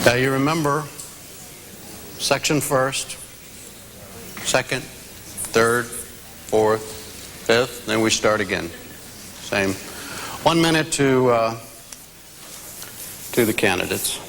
Now you remember section first, second, third, fourth, fifth, then we start again. Same. 1 minute to the candidates.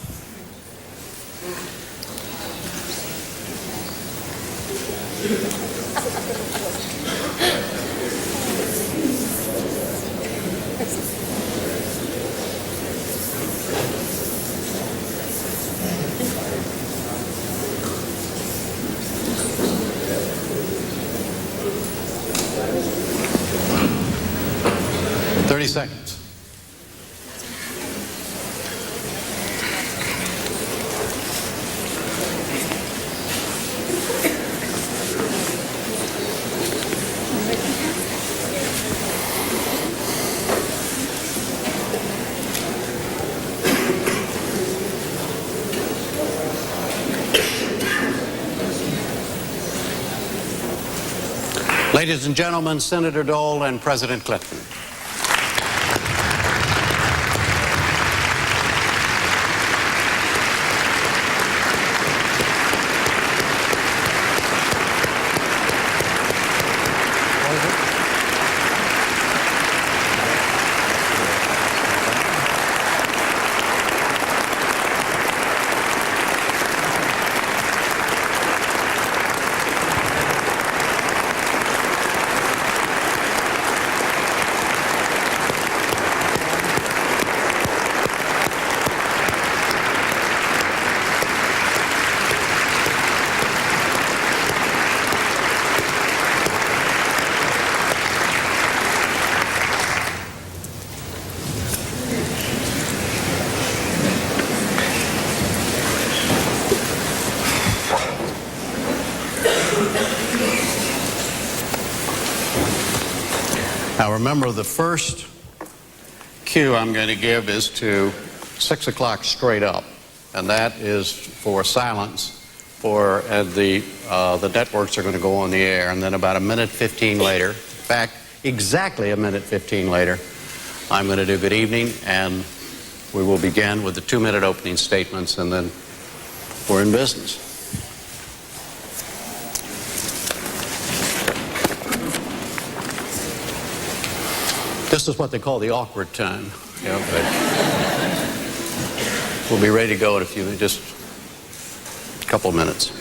Seconds. Ladies and gentlemen, Senator Dole and President Clinton. Now remember, the first cue I'm going to give is to 6 o'clock straight up, and that is for silence. For the networks are going to go on the air, and then about 1:15 later, in fact, exactly 1:15 later, I'm going to do good evening, and we will begin with the 2-minute opening statements, and then we're in business. This is what they call the awkward time. Yeah, but we'll be ready to go in just a couple of minutes.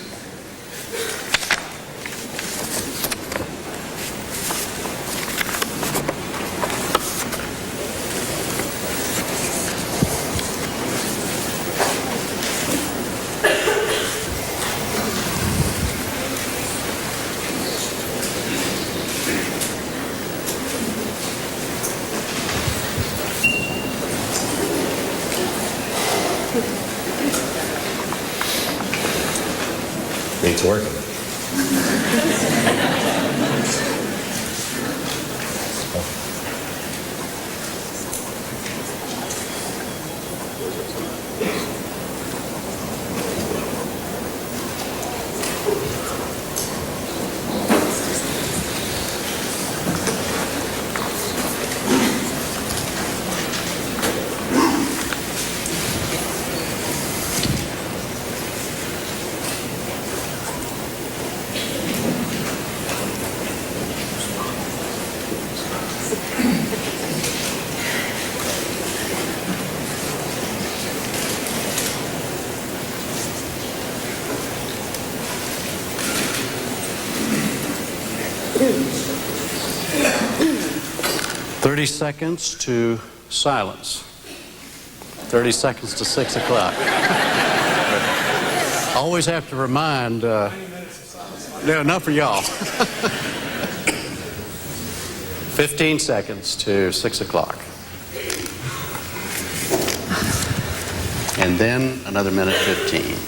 It's working. "30 seconds to silence. 30 seconds to 6 o'clock. Always have to remind, no, not for y'all. 15 seconds to 6 o'clock. And then another 1:15.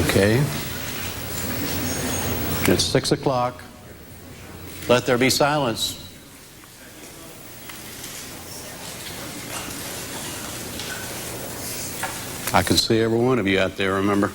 Okay. It's 6 o'clock. Let there be silence. I can see every one of you out there, remember?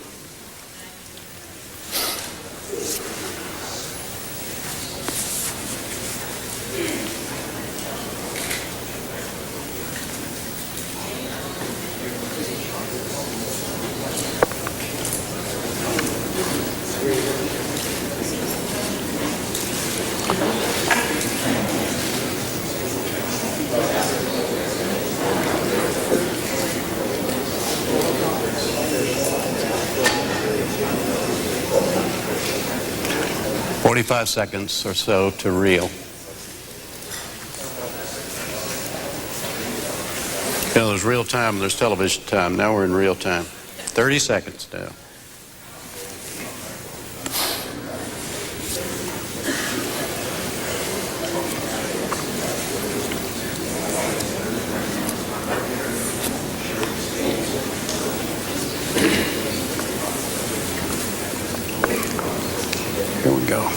45 seconds or so to reel. You know, there's real time, there's television time. Now we're in real time. 30 seconds now. Here we go.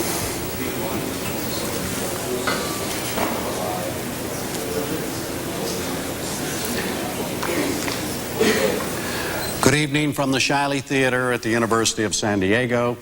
Good evening from the Shiley Theater at the University of San Diego,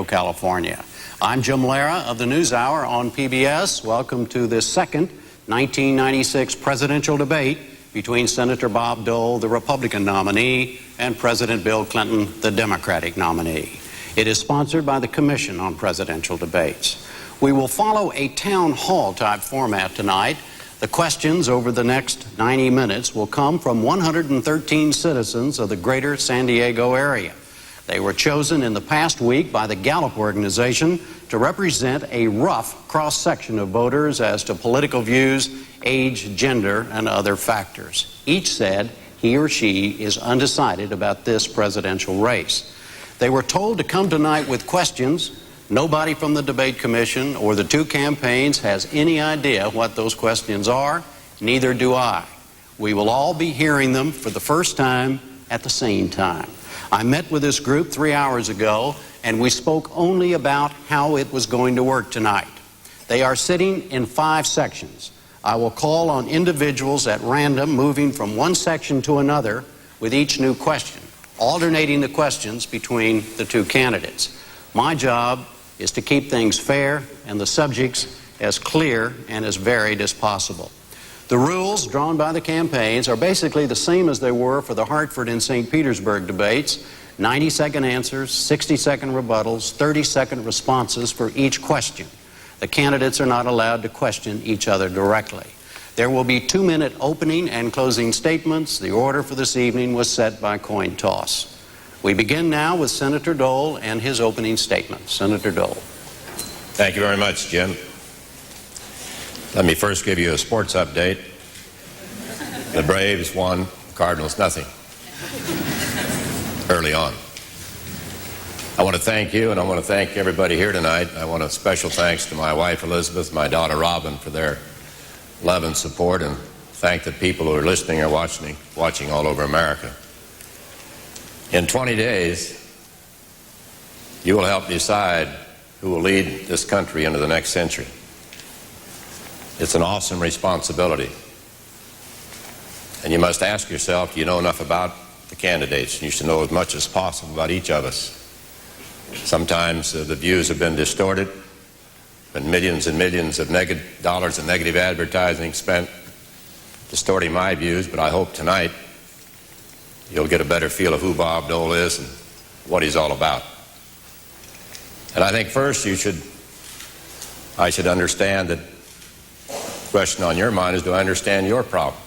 California. I'm Jim Lara of the NewsHour on PBS. Welcome to this second 1996 presidential debate between Senator Bob Dole, the Republican nominee, and President Bill Clinton, the Democratic nominee. It is sponsored by the Commission on Presidential Debates. We will follow a town hall type format tonight. The questions over the next 90 minutes will come from 113 citizens of the greater San Diego area. They were chosen in the past week by the Gallup organization to represent a rough cross-section of voters as to political views, age, gender, and other factors. Each said he or she is undecided about this presidential race. They were told to come tonight with questions. Nobody from the debate commission or the two campaigns has any idea what those questions are. Neither do I. We will all be hearing them for the first time at the same time. I met with this group 3 hours ago, and we spoke only about how it was going to work tonight. They are sitting in 5 sections. I will call on individuals at random, moving from one section to another with each new question, alternating the questions between the two candidates. My job is to keep things fair and the subjects as clear and as varied as possible. The rules drawn by the campaigns are basically the same as they were for the Hartford and St. Petersburg debates: 90-second answers, 60-second rebuttals, 30-second responses for each question. The candidates are not allowed to question each other directly. There will be 2-minute opening and closing statements. The order for this evening was set by coin toss. We begin now with Senator Dole and his opening statement. Senator Dole. Thank you very much, Jim. Let me first give you a sports update. The Braves won, the Cardinals nothing, early on. I want to thank you, and I want to thank everybody here tonight. I want a special thanks to my wife, Elizabeth, my daughter, Robin, for their love and support, and thank the people who are listening or watching all over America. In 20 days, you will help decide who will lead this country into the next century. It's an awesome responsibility. And you must ask yourself, do you know enough about the candidates? You should know as much as possible about each of us. Sometimes the views have been distorted, been millions and millions of dollars in negative advertising spent distorting my views, but I hope tonight you'll get a better feel of who Bob Dole is and what he's all about. And I think first I should understand that the question on your mind is, do I understand your problem?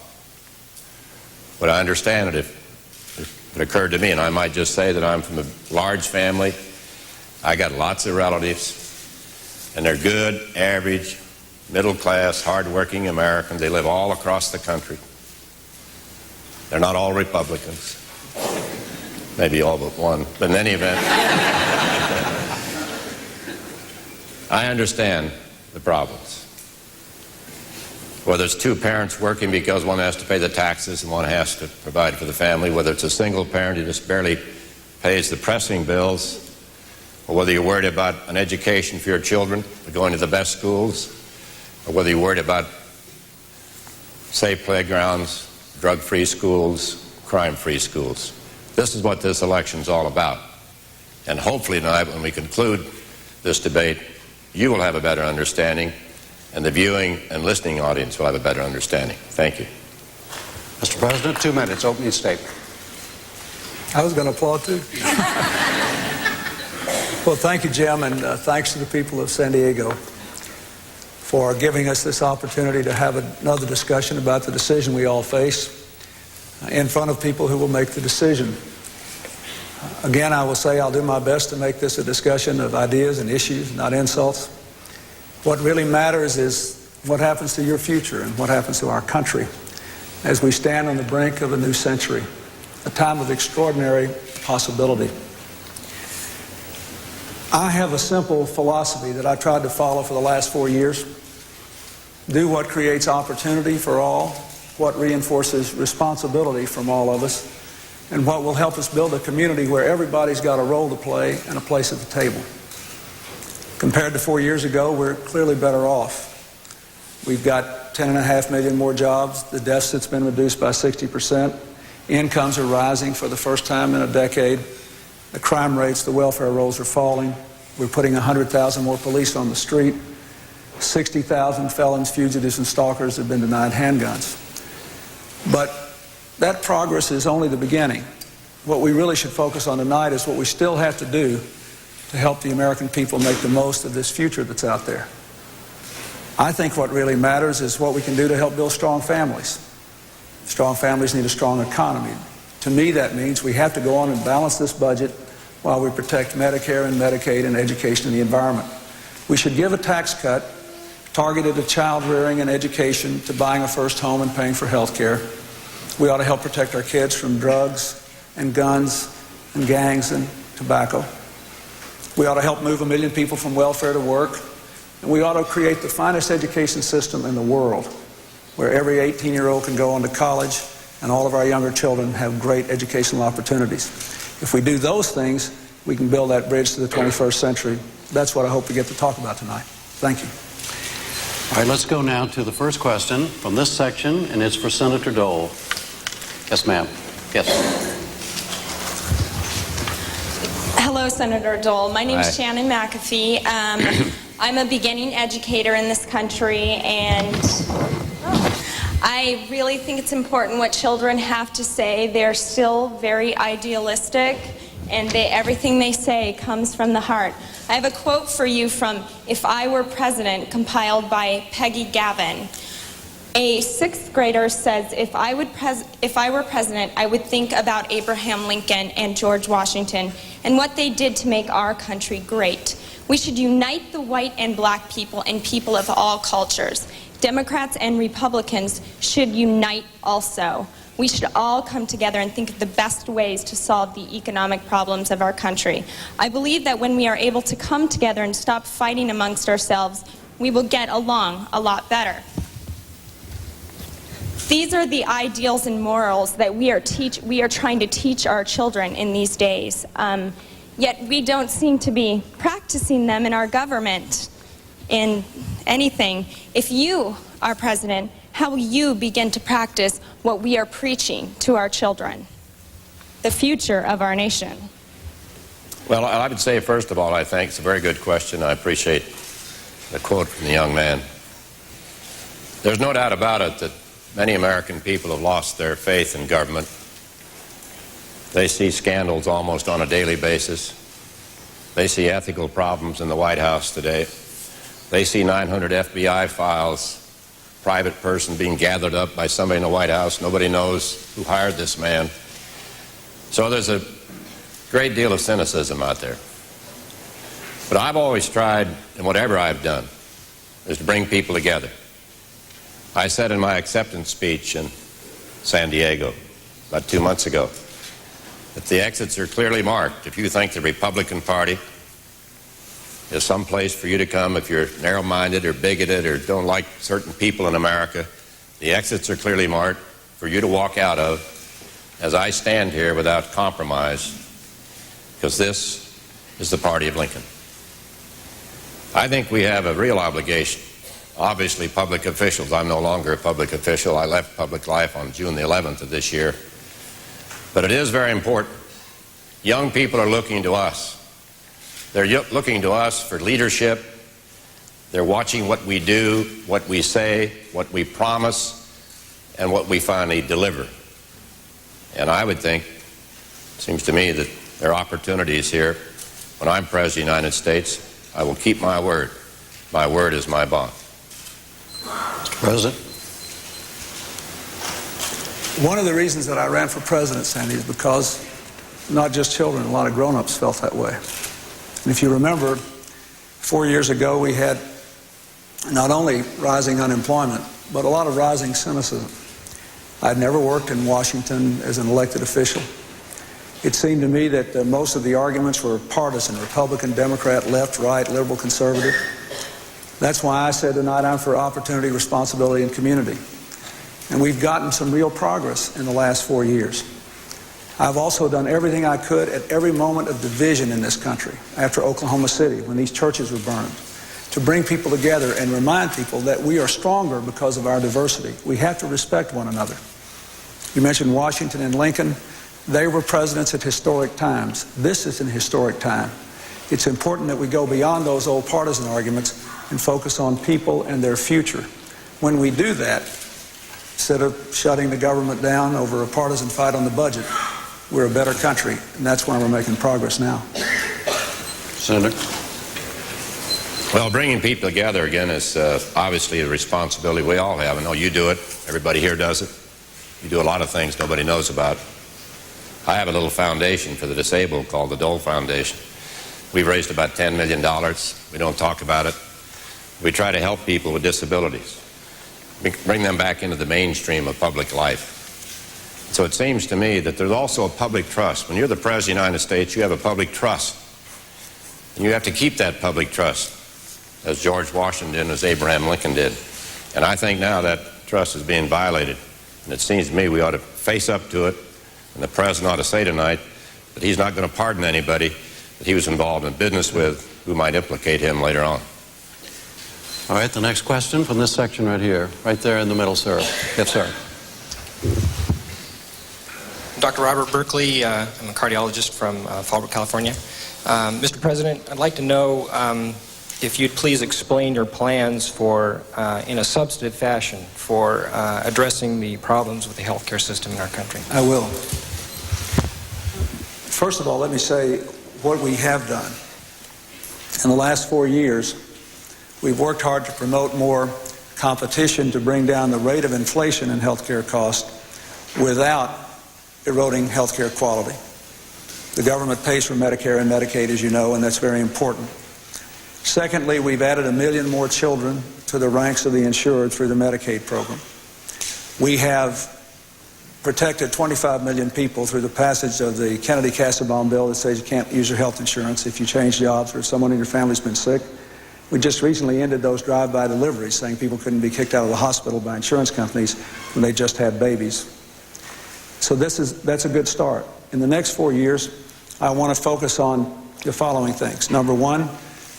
Would I understand it if it occurred to me? And I might just say that I'm from a large family. I got lots of relatives, and they're good, average, middle-class, hard-working Americans. They live all across the country. They're not all Republicans. Maybe all but one. But in any event, I understand the problems. Whether it's two parents working because one has to pay the taxes and one has to provide for the family, whether it's a single parent who just barely pays the pressing bills, or whether you're worried about an education for your children, going to the best schools, or whether you're worried about safe playgrounds, drug-free schools, crime-free schools. This is what this election's all about. And hopefully tonight, when we conclude this debate, you will have a better understanding, and the viewing and listening audience will have a better understanding. Thank you. Mr. President, 2 minutes, opening statement. I was going to applaud too. Well, thank you, Jim, and thanks to the people of San Diego for giving us this opportunity to have another discussion about the decision we all face in front of people who will make the decision. Again, I will say I'll do my best to make this a discussion of ideas and issues, not insults. What really matters is what happens to your future and what happens to our country as we stand on the brink of a new century, a time of extraordinary possibility. I have a simple philosophy that I've tried to follow for the last 4 years. Do what creates opportunity for all, what reinforces responsibility from all of us, and what will help us build a community where everybody's got a role to play and a place at the table. Compared to 4 years ago, we're clearly better off. We've got 10.5 million more jobs. The deficit's been reduced by 60%. Incomes are rising for the first time in a decade. The crime rates, the welfare rolls are falling. We're putting 100,000 more police on the street. 60,000 felons, fugitives, and stalkers have been denied handguns. But that progress is only the beginning. What we really should focus on tonight is what we still have to do to help the American people make the most of this future that's out there. I think what really matters is what we can do to help build strong families. Strong families need a strong economy. To me, that means we have to go on and balance this budget while we protect Medicare and Medicaid and education and the environment. We should give a tax cut targeted to child rearing and education, to buying a first home and paying for health care. We ought to help protect our kids from drugs and guns and gangs and tobacco. We ought to help move 1 million people from welfare to work. And we ought to create the finest education system in the world, where every 18-year-old can go on to college and all of our younger children have great educational opportunities. If we do those things, we can build that bridge to the 21st century. That's what I hope we get to talk about tonight. Thank you. All right, let's go now to the first question from this section, and it's for Senator Dole. Yes, ma'am. Yes. Hello, Senator Dole. My name Hi. is Shannon McAfee. I'm a beginning educator in this country, and I really think it's important what children have to say. They're still very idealistic, and everything they say comes from the heart. I have a quote for you from If I Were President, compiled by Peggy Gavin. A 6th grader says, if I were president, I would think about Abraham Lincoln and George Washington and what they did to make our country great. We should unite the white and black people and people of all cultures. Democrats and Republicans should unite also. We should all come together and think of the best ways to solve the economic problems of our country. I believe that when we are able to come together and stop fighting amongst ourselves, we will get along a lot better. These are the ideals and morals that we are trying to teach our children in these days. Yet we don't seem to be practicing them in our government in anything. If you are president, how will you begin to practice what we are preaching to our children? The future of our nation. Well, I would say, first of all, I think it's a very good question. I appreciate the quote from the young man. There's no doubt about it that many American people have lost their faith in government. They see scandals almost on a daily basis. They see ethical problems in the White House today. They see 900 FBI files, private person being gathered up by somebody in the White House. Nobody knows who hired this man. So there's a great deal of cynicism out there. But I've always tried, in whatever I've done, is to bring people together. I said in my acceptance speech in San Diego about 2 months ago that the exits are clearly marked. If you think the Republican Party is some place for you to come, if you're narrow-minded or bigoted or don't like certain people in America, the exits are clearly marked for you to walk out of as I stand here without compromise, because this is the party of Lincoln. I think we have a real obligation. Obviously, public officials. I'm no longer a public official. I left public life on June the 11th of this year. But it is very important. Young people are looking to us. They're looking to us for leadership. They're watching what we do, what we say, what we promise, and what we finally deliver. And I would think, it seems to me, that there are opportunities here. When I'm President of the United States, I will keep my word. My word is my bond. Mr. President. One of the reasons that I ran for president, Sandy, is because not just children, a lot of grown-ups felt that way. And if you remember, 4 years ago we had not only rising unemployment, but a lot of rising cynicism. I'd never worked in Washington as an elected official. It seemed to me that most of the arguments were partisan, Republican, Democrat, left, right, liberal, conservative. That's why I said tonight I'm for opportunity, responsibility, and community. And we've gotten some real progress in the last 4 years. I've also done everything I could at every moment of division in this country, after Oklahoma City, when these churches were burned, to bring people together and remind people that we are stronger because of our diversity. We have to respect one another. You mentioned Washington and Lincoln. They were presidents at historic times. This is an historic time. It's important that we go beyond those old partisan arguments and focus on people and their future. When we do that, instead of shutting the government down over a partisan fight on the budget, we're a better country, and that's why we're making progress now. Senator? Well, bringing people together again is obviously a responsibility we all have. I know you do it. Everybody here does it. You do a lot of things nobody knows about. I have a little foundation for the disabled called the Dole Foundation. We've raised about $10 million. We don't talk about it. We try to help people with disabilities, bring them back into the mainstream of public life. So it seems to me that there's also a public trust. When you're the President of the United States, you have a public trust. And you have to keep that public trust, as George Washington, as Abraham Lincoln did. And I think now that trust is being violated. And it seems to me we ought to face up to it. And the President ought to say tonight that he's not going to pardon anybody that he was involved in business with who might implicate him later on. All right, the next question from this section right here. Right there in the middle, sir. Yes, sir. Dr. Robert Berkeley, I'm a cardiologist from Fallbrook, California. Mr. President, I'd like to know if you'd please explain your plans for, in a substantive fashion, for addressing the problems with the healthcare system in our country. I will. First of all, let me say what we have done. In the last 4 years, we've worked hard to promote more competition to bring down the rate of inflation in healthcare costs without eroding healthcare quality. The government pays for Medicare and Medicaid, as you know, and that's very important. Secondly, we've added 1 million more children to the ranks of the insured through the Medicaid program. We have protected 25 million people through the passage of the Kennedy-Kassebaum bill that says you can't use your health insurance if you change jobs or if someone in your family's been sick. We just recently ended those drive-by deliveries, saying people couldn't be kicked out of the hospital by insurance companies when they just had babies. So that's a good start. In the next 4 years, I want to focus on the following things. Number one,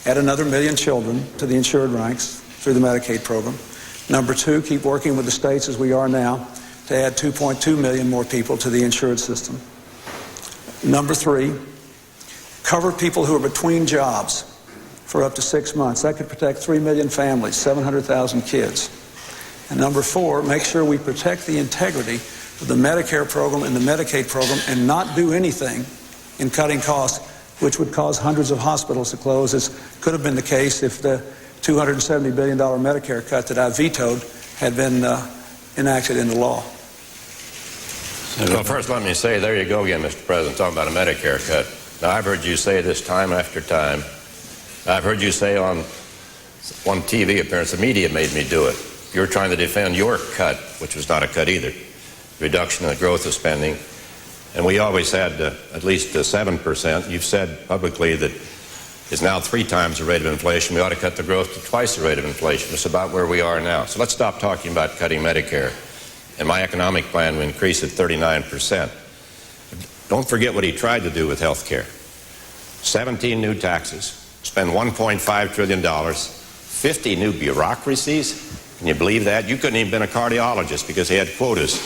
add another 1 million children to the insured ranks through the Medicaid program. Number two, keep working with the states as we are now to add 2.2 million more people to the insured system. Number three, cover people who are between jobs for up to 6 months. That could protect 3 million families, 700,000 kids. And number four, make sure we protect the integrity of the Medicare program and the Medicaid program and not do anything in cutting costs, which would cause hundreds of hospitals to close, as could have been the case if the $270 billion Medicare cut that I vetoed had been enacted into law. Well, first let me say, there you go again, Mr. President, talking about a Medicare cut. Now, I've heard you say this time after time. I've heard you say on one TV appearance, the media made me do it. You're trying to defend your cut, which was not a cut either, reduction in the growth of spending. And we always had at least 7%. You've said publicly that it's now 3 times the rate of inflation. We ought to cut the growth to twice the rate of inflation. It's about where we are now. So let's stop talking about cutting Medicare. And my economic plan will increase it 39%. Don't forget what he tried to do with health care. 17 new taxes, spend $1.5 trillion, 50 new bureaucracies. Can you believe that? You couldn't even been a cardiologist because he had quotas.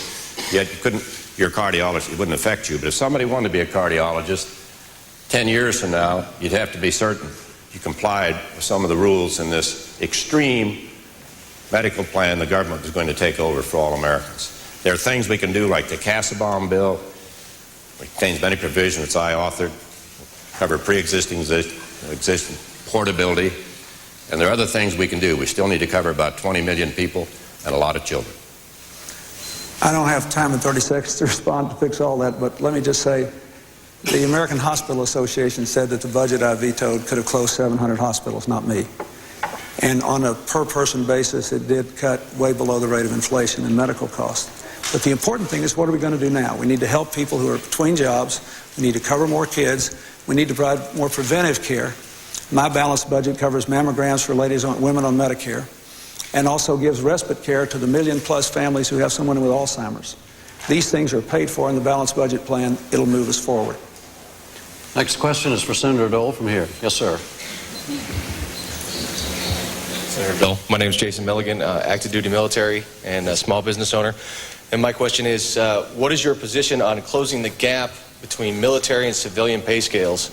Yet you couldn't, you're a cardiologist, it wouldn't affect you. But if somebody wanted to be a cardiologist, 10 years from now, you'd have to be certain you complied with some of the rules in this extreme medical plan the government is going to take over for all Americans. There are things we can do like the Kassebaum bill, which contains many provisions which I authored, cover pre-existing portability, and there are other things we can do. We still need to cover about 20 million people and a lot of children. I don't have time in 30 seconds to respond to fix all that, but let me just say The American Hospital Association said that the budget I vetoed could have closed 700 hospitals, not me. And on a per-person basis, it did cut way below the rate of inflation in medical costs. But the important thing is, what are we going to do now? We need to help people who are between jobs. We need to cover more kids. We need to provide more preventive care. My balanced budget covers mammograms for women on Medicare, and also gives respite care to the million-plus families who have someone with Alzheimer's. These things are paid for in the balanced budget plan. It'll move us forward. Next question is for Senator Dole from here. Yes, sir. Senator Dole. My name is Jason Milligan, active duty military and a small business owner. And my question is, what is your position on closing the gap between military and civilian pay scales?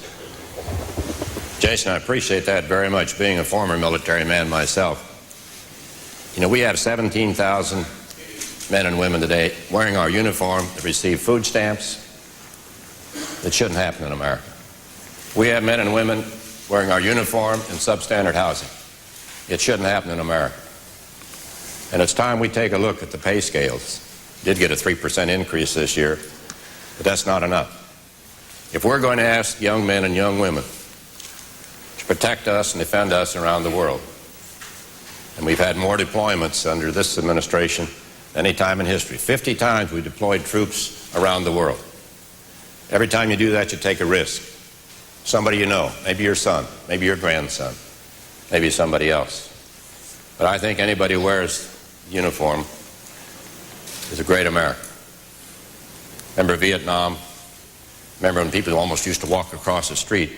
Jason, I appreciate that very much, being a former military man myself. You know, we have 17,000 men and women today wearing our uniform that receive food stamps. That shouldn't happen in America. We have men and women wearing our uniform in substandard housing. It shouldn't happen in America. And it's time we take a look at the pay scales. Did get a 3% increase this year, but that's not enough. If we're going to ask young men and young women to protect us and defend us around the world, and we've had more deployments under this administration than any time in history. 50 times we deployed troops around the world. Every time you do that, you take a risk. Somebody you know, maybe your son, maybe your grandson, maybe somebody else. But I think anybody who wears uniform is a great American. Remember Vietnam? Remember when people almost used to walk across the street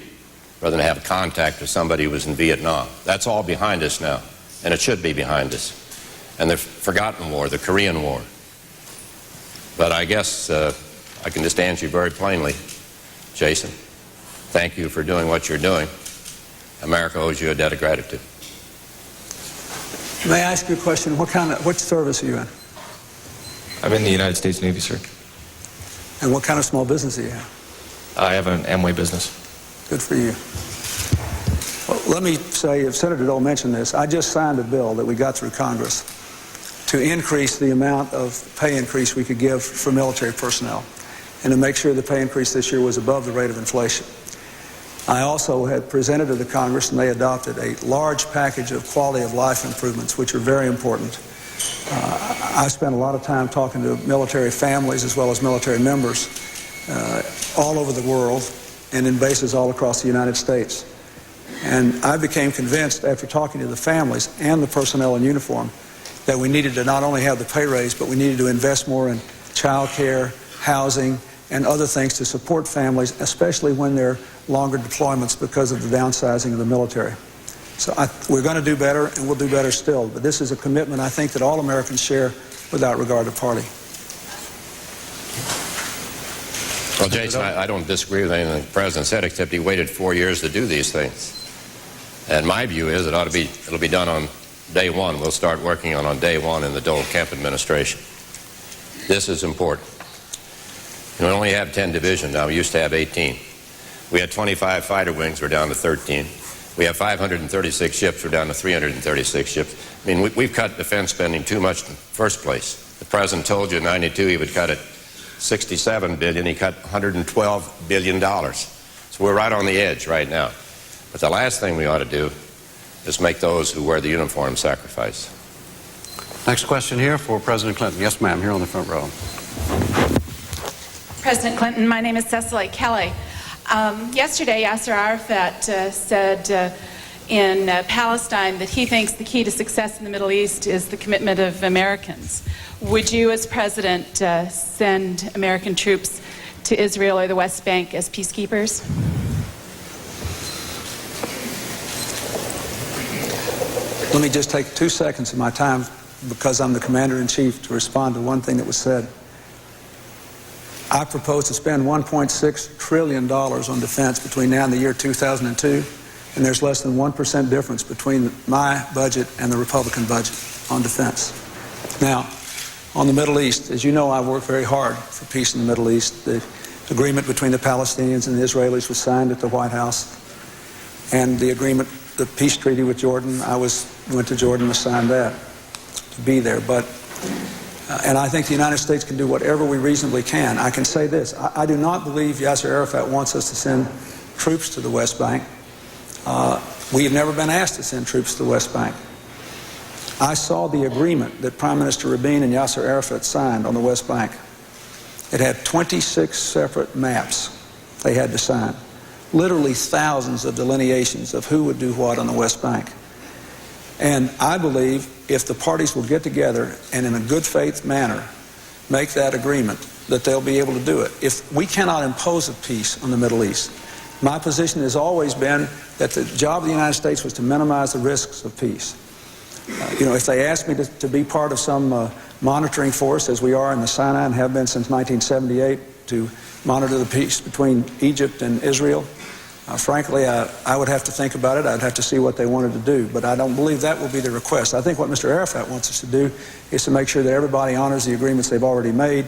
rather than have contact with somebody who was in Vietnam? That's all behind us now, and it should be behind us. And the forgotten war, the Korean War. But I guess I can just answer you very plainly, Jason. Thank you for doing what you're doing. America owes you a debt of gratitude. May I ask you a question? What service are you in? I'm in the United States Navy, sir. And what kind of small business do you have? I have an Amway business. Good for you. Well, let me say, if Senator Dole mentioned this, I just signed a bill that we got through Congress to increase the amount of pay increase we could give for military personnel, and to make sure the pay increase this year was above the rate of inflation. I also had presented to the Congress, and they adopted a large package of quality of life improvements, which are very important. I spent a lot of time talking to military families as well as military members all over the world and in bases all across the United States. And I became convinced after talking to the families and the personnel in uniform that we needed to not only have the pay raise, but we needed to invest more in child care, housing, and other things to support families, especially when they're longer deployments because of the downsizing of the military. So we're going to do better, and we'll do better still. But this is a commitment I think that all Americans share without regard to party. Well, Jason, I don't disagree with anything the President said, except he waited 4 years to do these things. And my view is it'll be done on day one. We'll start working on day one in the Dole Kemp administration. This is important. We only have 10 divisions now. We used to have 18. We had 25 fighter wings. We're down to 13. We have 536 ships. We're down to 336 ships. I mean, we've cut defense spending too much in the first place. The President told you in '92 he would cut it $67 billion. He cut $112 billion. So we're right on the edge right now. But the last thing we ought to do is make those who wear the uniform sacrifice. Next question here for President Clinton. Yes, ma'am, here on the front row. President Clinton, my name is Cecily Kelly. Yesterday, Yasser Arafat said in Palestine that he thinks the key to success in the Middle East is the commitment of Americans. Would you, as President, send American troops to Israel or the West Bank as peacekeepers? Let me just take 2 seconds of my time, because I'm the Commander-in-Chief, to respond to one thing that was said. I propose to spend $1.6 trillion on defense between now and the year 2002, and there's less than 1% difference between my budget and the Republican budget on defense. Now, on the Middle East, as you know, I work very hard for peace in the Middle East. The agreement between the Palestinians and the Israelis was signed at the White House, and the peace treaty with Jordan, I went to Jordan to sign that, to be there. But And I think the United States can do whatever we reasonably can. I can say this. I do not believe Yasser Arafat wants us to send troops to the West Bank. We have never been asked to send troops to the West Bank. I saw the agreement that Prime Minister Rabin and Yasser Arafat signed on the West Bank. It had 26 separate maps they had to sign. Literally thousands of delineations of who would do what on the West Bank. And I believe if the parties will get together and in a good faith manner make that agreement, that they'll be able to do it. If we cannot impose a peace on the Middle East, my position has always been that the job of the United States was to minimize the risks of peace. If they asked me to be part of some monitoring force, as we are in the Sinai and have been since 1978, to monitor the peace between Egypt and Israel, frankly, I would have to think about it. I'd have to see what they wanted to do. But I don't believe that will be the request. I think what Mr. Arafat wants us to do is to make sure that everybody honors the agreements they've already made.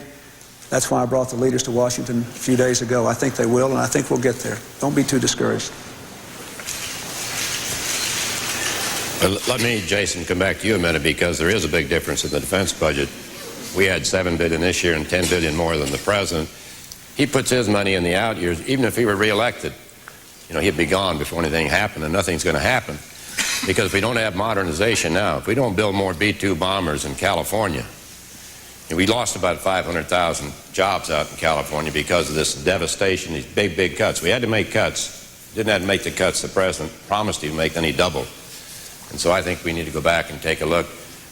That's why I brought the leaders to Washington a few days ago. I think they will, and I think we'll get there. Don't be too discouraged. Let me, Jason, come back to you a minute, because there is a big difference in the defense budget. We had $7 billion this year and $10 billion more than the president. He puts his money in the out years. Even if he were reelected, he'd be gone before anything happened, and nothing's going to happen. Because if we don't have modernization now, if we don't build more B-2 bombers in California, we lost about 500,000 jobs out in California because of this devastation, these big, big cuts. We had to make cuts. Didn't have to make the cuts the president promised he'd make, then he doubled. And so I think we need to go back and take a look.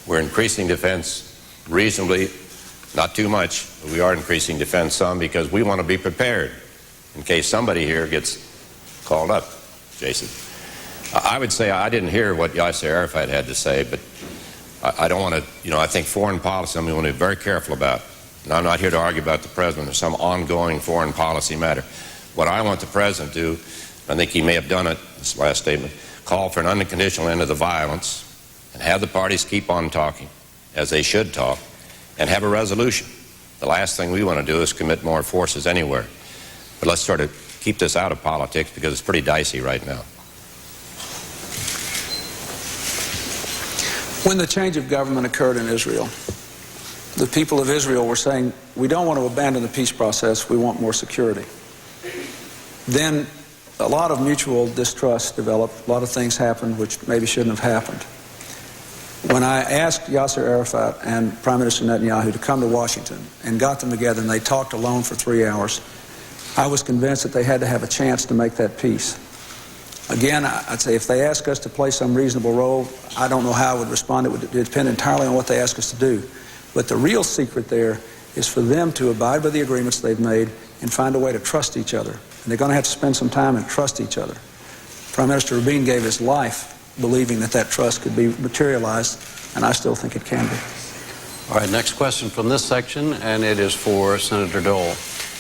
We're increasing defense reasonably, not too much, but we are increasing defense some because we want to be prepared in case somebody here gets called up, Jason. I would say I didn't hear what Yasser Arafat had to say, but I don't want to, I think foreign policy, we want to be very careful about. And I'm not here to argue about the president or some ongoing foreign policy matter. What I want the president to do, I think he may have done it, this last statement, call for an unconditional end of the violence and have the parties keep on talking, as they should talk, and have a resolution. The last thing we want to do is commit more forces anywhere. But let's sort of keep this out of politics because it's pretty dicey right now. When the change of government occurred in Israel, the people of Israel were saying, we don't want to abandon the peace process, we want more security. Then a lot of mutual distrust developed, a lot of things happened which maybe shouldn't have happened. When I asked Yasser Arafat and Prime Minister Netanyahu to come to Washington and got them together and they talked alone for 3 hours, I was convinced that they had to have a chance to make that peace. Again, I'd say if they ask us to play some reasonable role, I don't know how I would respond. It would depend entirely on what they ask us to do. But the real secret there is for them to abide by the agreements they've made and find a way to trust each other. And they're going to have to spend some time and trust each other. Prime Minister Rabin gave his life believing that that trust could be materialized, and I still think it can be. All right, next question from this section, and it is for Senator Dole.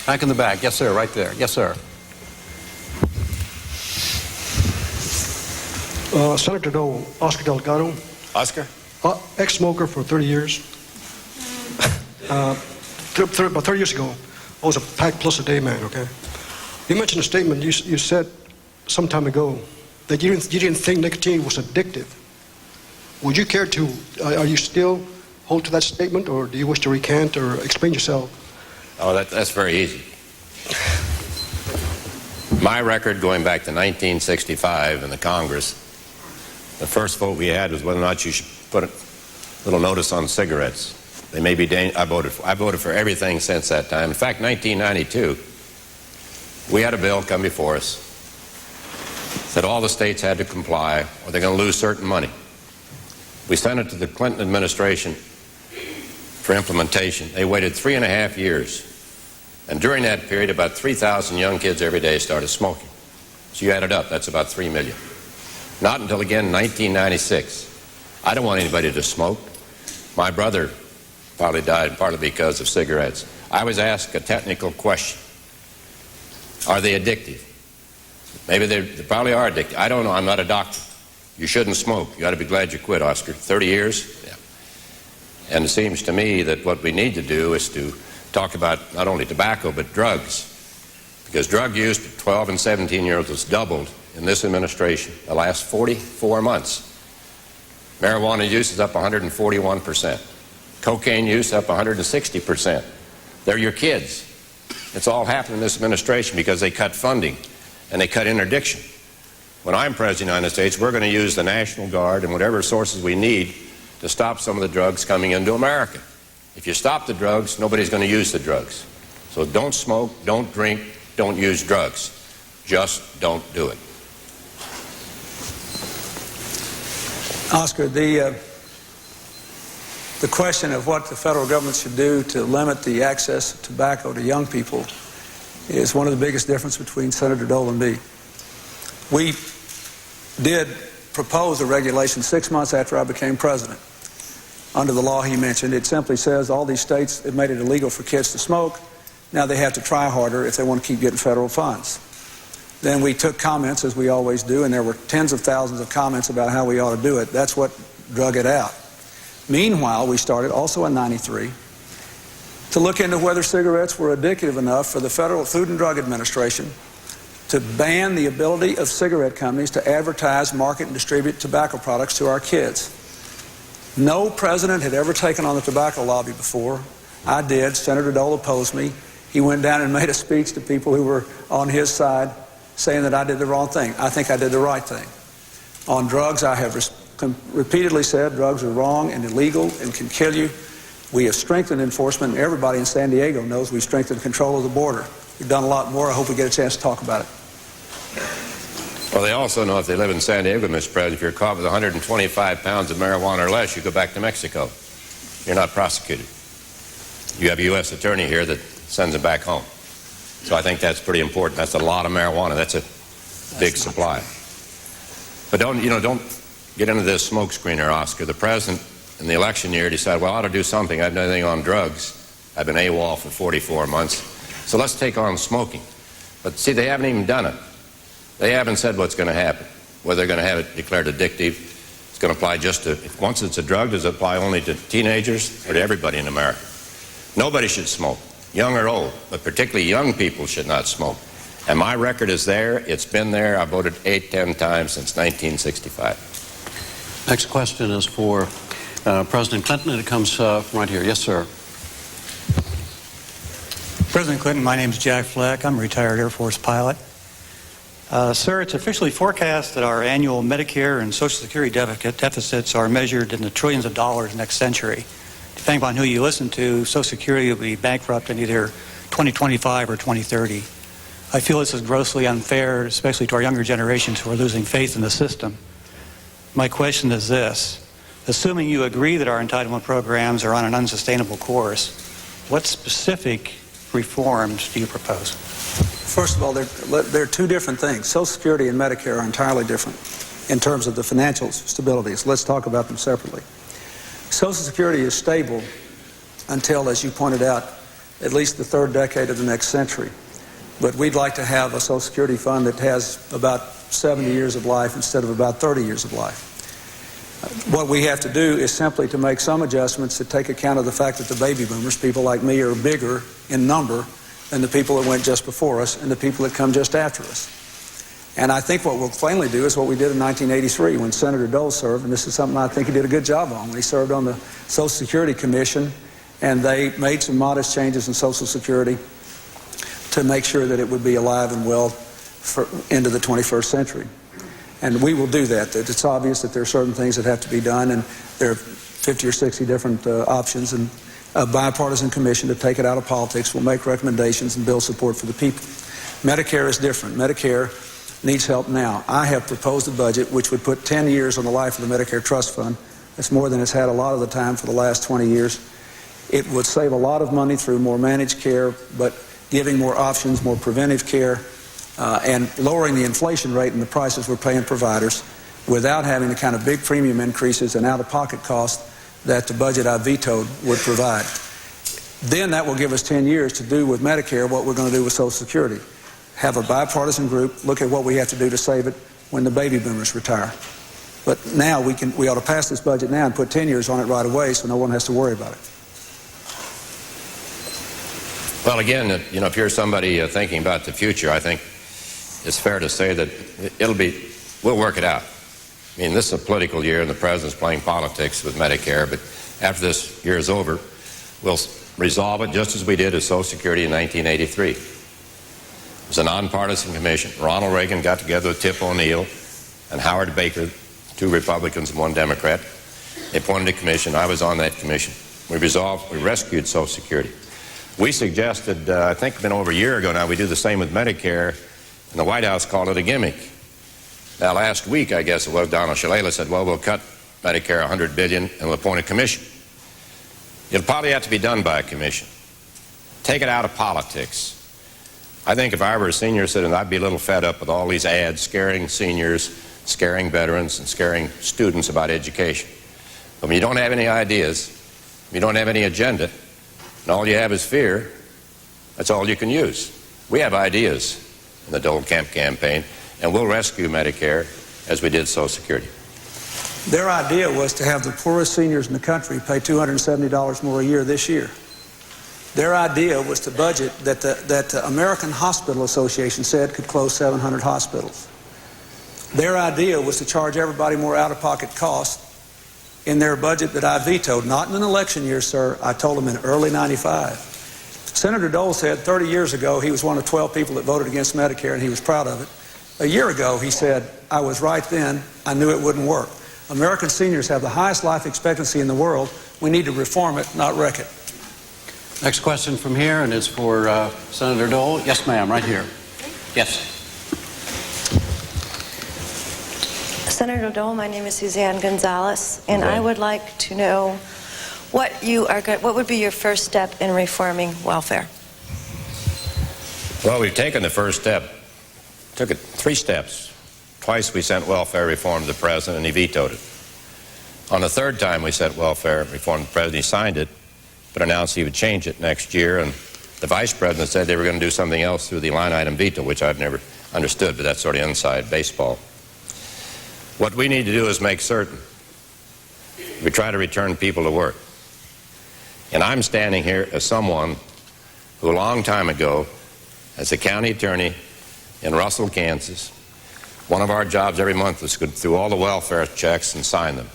Back in the back. Yes, sir, right there. Yes, sir. Senator Dole, Oscar Delgado. Oscar? Ex-smoker for 30 years. About 30 years ago, I was a pack plus a day man, okay? You mentioned a statement you said some time ago that you didn't think nicotine was addictive. Would you care to, are you still hold to that statement, or do you wish to recant or explain yourself? Oh, that's very easy. My record going back to 1965 in the Congress, the first vote we had was whether or not you should put a little notice on cigarettes. They may be I voted for everything since that time. In fact, 1992, we had a bill come before us that all the states had to comply or they're going to lose certain money. We sent it to the Clinton administration for implementation. They waited 3.5 years. And during that period, about 3,000 young kids every day started smoking. So you add it up, that's about 3 million. Not until, again, 1996. I don't want anybody to smoke. My brother probably died partly because of cigarettes. I was asked a technical question. Are they addictive? Maybe they probably are addictive. I don't know. I'm not a doctor. You shouldn't smoke. You ought to be glad you quit, Oscar. 30 years? Yeah. And it seems to me that what we need to do is to talk about not only tobacco, but drugs. Because drug use for 12 and 17-year-olds has doubled in this administration the last 44 months. Marijuana use is up 141%. Cocaine use up 160%. They're your kids. It's all happened in this administration because they cut funding and they cut interdiction. When I'm President of the United States, we're going to use the National Guard and whatever sources we need to stop some of the drugs coming into America. If you stop the drugs, nobody's going to use the drugs. So don't smoke, don't drink, don't use drugs. Just don't do it. Oscar, the question of what the federal government should do to limit the access of tobacco to young people is one of the biggest differences between Senator Dole and me. We did propose a regulation 6 months after I became president. Under the law he mentioned, it simply says all these states have made it illegal for kids to smoke. Now they have to try harder if they want to keep getting federal funds. Then we took comments, as we always do, and there were tens of thousands of comments about how we ought to do it. That's what drug it out. Meanwhile, we started, also in '93, to look into whether cigarettes were addictive enough for the Federal Food and Drug Administration to ban the ability of cigarette companies to advertise, market, and distribute tobacco products to our kids. No president had ever taken on the tobacco lobby before. I did. Senator Dole opposed me. He went down and made a speech to people who were on his side saying that I did the wrong thing. I think I did the right thing. On drugs, I have repeatedly said drugs are wrong and illegal and can kill you. We have strengthened enforcement, and everybody in San Diego knows we've strengthened control of the border. We've done a lot more. I hope we get a chance to talk about it. Well, they also know if they live in San Diego, Mr. President, if you're caught with 125 pounds of marijuana or less, you go back to Mexico. You're not prosecuted. You have a U.S. attorney here that sends them back home. So I think that's pretty important. That's a lot of marijuana. That's a big supply. But don't get into this smoke screener, Oscar. The president in the election year decided, well, I ought to do something. I haven't done anything on drugs. I've been AWOL for 44 months. So let's take on smoking. But see, they haven't even done it. They haven't said what's going to happen, whether they're going to have it declared addictive. It's going to apply just to, once it's a drug, does it apply only to teenagers or to everybody in America? Nobody should smoke, young or old, but particularly young people should not smoke. And my record is there. It's been there. I voted 10 times since 1965. Next question is for President Clinton, and it comes right here. Yes, sir. President Clinton, my name is Jack Fleck. I'm a retired Air Force pilot. Sir, it's officially forecast that our annual Medicare and Social Security deficits are measured in the trillions of dollars next century. Depending on who you listen to, Social Security will be bankrupt in either 2025 or 2030. I feel this is grossly unfair, especially to our younger generations who are losing faith in the system. My question is this. Assuming you agree that our entitlement programs are on an unsustainable course, what specific reforms do you propose? First of all, they're two different things. Social Security and Medicare are entirely different in terms of the financial stability. So let's talk about them separately. Social Security is stable until, as you pointed out, at least the third decade of the next century. But we'd like to have a Social Security fund that has about 70 years of life instead of about 30 years of life. What we have to do is simply to make some adjustments to take account of the fact that the baby boomers, people like me, are bigger in number than the people that went just before us and the people that come just after us. And I think what we'll finally do is what we did in 1983 when Senator Dole served, and this is something I think he did a good job on when he served on the Social Security Commission, and they made some modest changes in Social Security to make sure that it would be alive and well into the 21st century. And we will do that. It's obvious that there are certain things that have to be done, and there are 50 or 60 different options, and a bipartisan commission to take it out of politics will make recommendations and build support for the people. Medicare is different. Medicare needs help now. I have proposed a budget which would put 10 years on the life of the Medicare Trust Fund. That's more than it's had a lot of the time for the last 20 years. It would save a lot of money through more managed care, but giving more options, more preventive care, and lowering the inflation rate and the prices we're paying providers without having the kind of big premium increases and out-of-pocket costs that the budget I vetoed would provide. Then that will give us 10 years to do with Medicare what we're going to do with Social Security. Have a bipartisan group look at what we have to do to save it when the baby boomers retire. But now we ought to pass this budget now and put 10 years on it right away so no one has to worry about it. Well, again, if you're somebody thinking about the future, I think it's fair to say that we'll work it out. I mean, this is a political year and the president's playing politics with Medicare, after this year is over, we'll resolve it just as we did with Social Security in 1983. It was a nonpartisan commission. Ronald Reagan got together with Tip O'Neill and Howard Baker, 2 Republicans and 1 Democrat. They appointed a commission. I was on that commission. We rescued Social Security. We suggested, I think it's been over a year ago now, we do the same with Medicare, and the White House called it a gimmick. Now, last week, I guess it was, Donald Shalala said, well, we'll cut Medicare $100 billion and we'll appoint a commission. It'll probably have to be done by a commission. Take it out of politics. I think if I were a senior citizen, I'd be a little fed up with all these ads scaring seniors, scaring veterans, and scaring students about education. But when you don't have any ideas, you don't have any agenda, and all you have is fear, that's all you can use. We have ideas in the Dole Camp campaign, and we'll rescue Medicare as we did Social Security. Their idea was to have the poorest seniors in the country pay $270 more a year this year. Their idea was to budget that the American Hospital Association said could close 700 hospitals. Their idea was to charge everybody more out-of-pocket costs in their budget that I vetoed, not in an election year, sir. I told them in early '95. Senator Dole said 30 years ago he was one of 12 people that voted against Medicare, and he was proud of it. A year ago, he said, I was right then. I knew it wouldn't work. American seniors have the highest life expectancy in the world. We need to reform it, not wreck it. Next question from here, and it's for Senator Dole. Yes, ma'am, right here. Yes. Senator Dole, my name is Suzanne Gonzalez, and I would like to know what would be your first step in reforming welfare? Well, we've taken the first step. Took it 3 steps. Twice we sent welfare reform to the President, and he vetoed it. On the 3rd time we sent welfare reform to the President, he signed it, but announced he would change it next year, and the Vice President said they were going to do something else through the line item veto, which I've never understood, but that's sort of inside baseball. What we need to do is make certain we try to return people to work. And I'm standing here as someone who a long time ago, as a county attorney in Russell, Kansas, one of our jobs every month was to go through all the welfare checks and sign them.